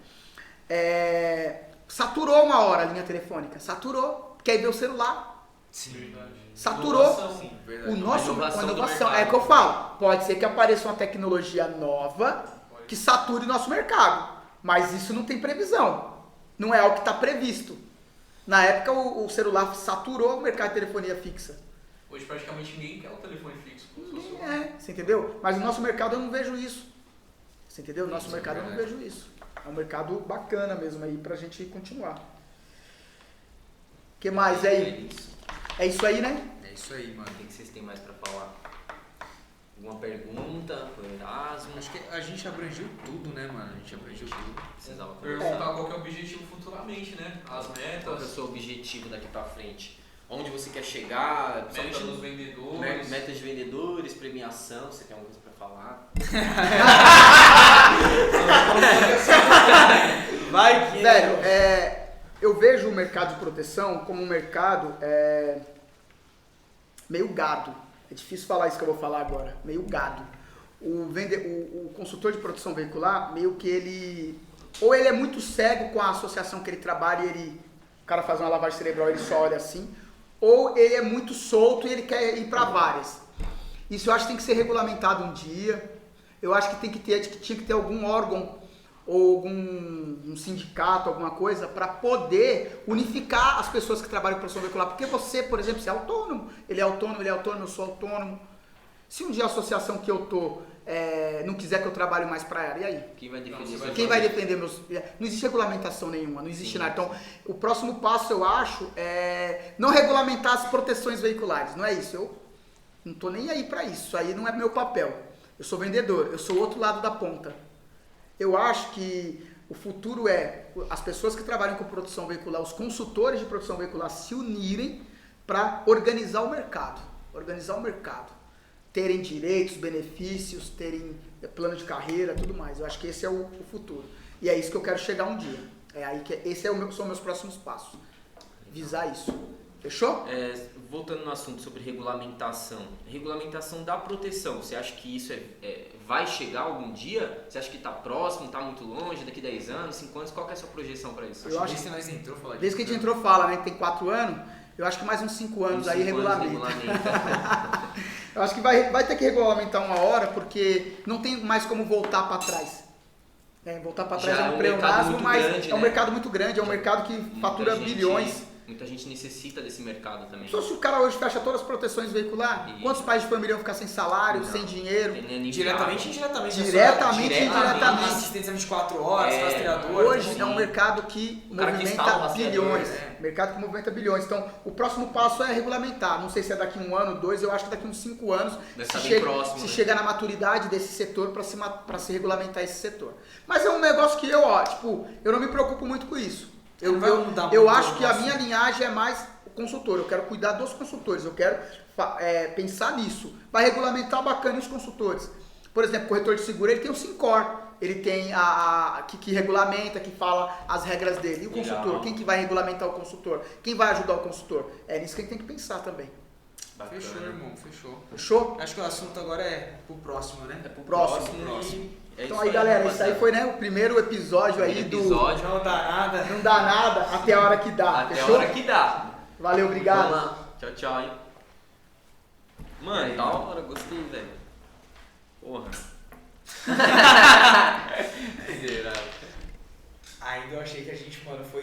Saturou uma hora a linha telefônica, saturou, porque aí veio o celular. Sim. Saturou. Sim, Verdade. O nosso, A inovação do inovação, mercado. é o que eu falo, pode ser que apareça uma tecnologia nova que sature nosso mercado, mas isso não tem previsão, não é algo que está previsto. Na época o celular saturou o mercado de telefonia fixa. Hoje praticamente ninguém quer o telefone fixo. Você entendeu? Mas no nosso mercado eu não vejo isso. Você entendeu? No nosso Isso é mercado eu não verdade. vejo isso. É um mercado bacana mesmo aí pra gente continuar. O que mais aí? É isso aí, né? É isso aí, mano. O que vocês têm mais pra falar? Alguma pergunta pro Erasmo? Acho que a gente abrangiu tudo, né, mano? A gente abrangiu tudo. Precisava Perguntar conversar. qual que é o objetivo futuramente, né? As Qual que é o metas, seu objetivo daqui pra frente? Onde você quer chegar? metas Principalmente dos vendedores. metas de vendedores, premiação, você tem alguma coisa pra falar? Vai que... Velho, eu vejo o mercado de proteção como um mercado meio gado. É difícil falar isso que eu vou falar agora. Meio gado. O consultor de produção veicular, meio que ele é muito cego com a associação que ele trabalha e o cara faz uma lavagem cerebral, ele só olha assim, ou ele é muito solto e ele quer ir para várias. Isso eu acho que tem que ser regulamentado um dia. Eu acho que tinha que ter algum órgão ou um sindicato, alguma coisa, para poder unificar as pessoas que trabalham com produção veicular. Porque você, por exemplo, você é autônomo, ele é autônomo, eu sou autônomo. Se um dia a associação que eu tô não quiser que eu trabalhe mais para ela, e aí? Quem vai defender? Quem vai defender meus... Não existe regulamentação nenhuma, não existe nada. Então, o próximo passo, eu acho, é não regulamentar as proteções veiculares, não é isso. Eu não tô nem aí para isso, isso aí não é meu papel. Eu sou vendedor, eu sou o outro lado da ponta. Eu acho que o futuro é as pessoas que trabalham com produção veicular, os consultores de produção veicular se unirem para organizar o mercado. Terem direitos, benefícios, terem plano de carreira, tudo mais. Eu acho que esse é o futuro. E é isso que eu quero chegar um dia. São meus próximos passos. Visar isso. Fechou? Voltando no assunto sobre regulamentação. Regulamentação da proteção. Você acha que isso vai chegar algum dia? Você acha que está próximo, está muito longe, daqui 10 anos, 5 anos? Qual que é a sua projeção para isso? Eu acho que nós entrou falar desde que a gente entrou fala, né? Que tem 4 anos. Eu acho que mais uns 5 anos aí regulamenta. Eu acho que vai ter que regulamentar uma hora, porque não tem mais como voltar para trás. Voltar para trás é um pleonasmo, mas grande, é um mercado muito grande, é um mercado que fatura bilhões. Muita gente necessita desse mercado também. Se o cara hoje fecha todas as proteções veicular, quantos pais de família vão ficar sem salário, sem dinheiro? Diretamente e indiretamente. Diretamente e indiretamente. Assistência 24 horas, rastreador. Hoje é um mercado que movimenta bilhões. Mercado que movimenta bilhões. Então, o próximo passo é regulamentar. Não sei se é daqui 1 ano, 2, eu acho que daqui uns 5 anos. Se chega na maturidade desse setor para se regulamentar esse setor. Mas é um negócio que eu não me preocupo muito com isso. Eu acho que a minha linhagem é mais o consultor, eu quero cuidar dos consultores, eu quero pensar nisso. Vai regulamentar bacana os consultores. Por exemplo, o corretor de seguro, ele tem o Sincor, ele tem que regulamenta, que fala as regras dele. E o consultor, quem que vai regulamentar o consultor? Quem vai ajudar o consultor? É nisso que a gente tem que pensar também. Bacana. Fechou, irmão, fechou. Fechou? Acho que o assunto agora é pro próximo, né? É pro próximo. Então aí, galera, isso aí foi o primeiro episódio do... Não dá nada. Não dá nada até a hora que dá. Até fechou? a hora que dá. Valeu, obrigado. Vamos lá. Tchau, tchau, hein. Mano, da hora, gostei, velho. Porra. Ainda eu achei que a gente, mano, foi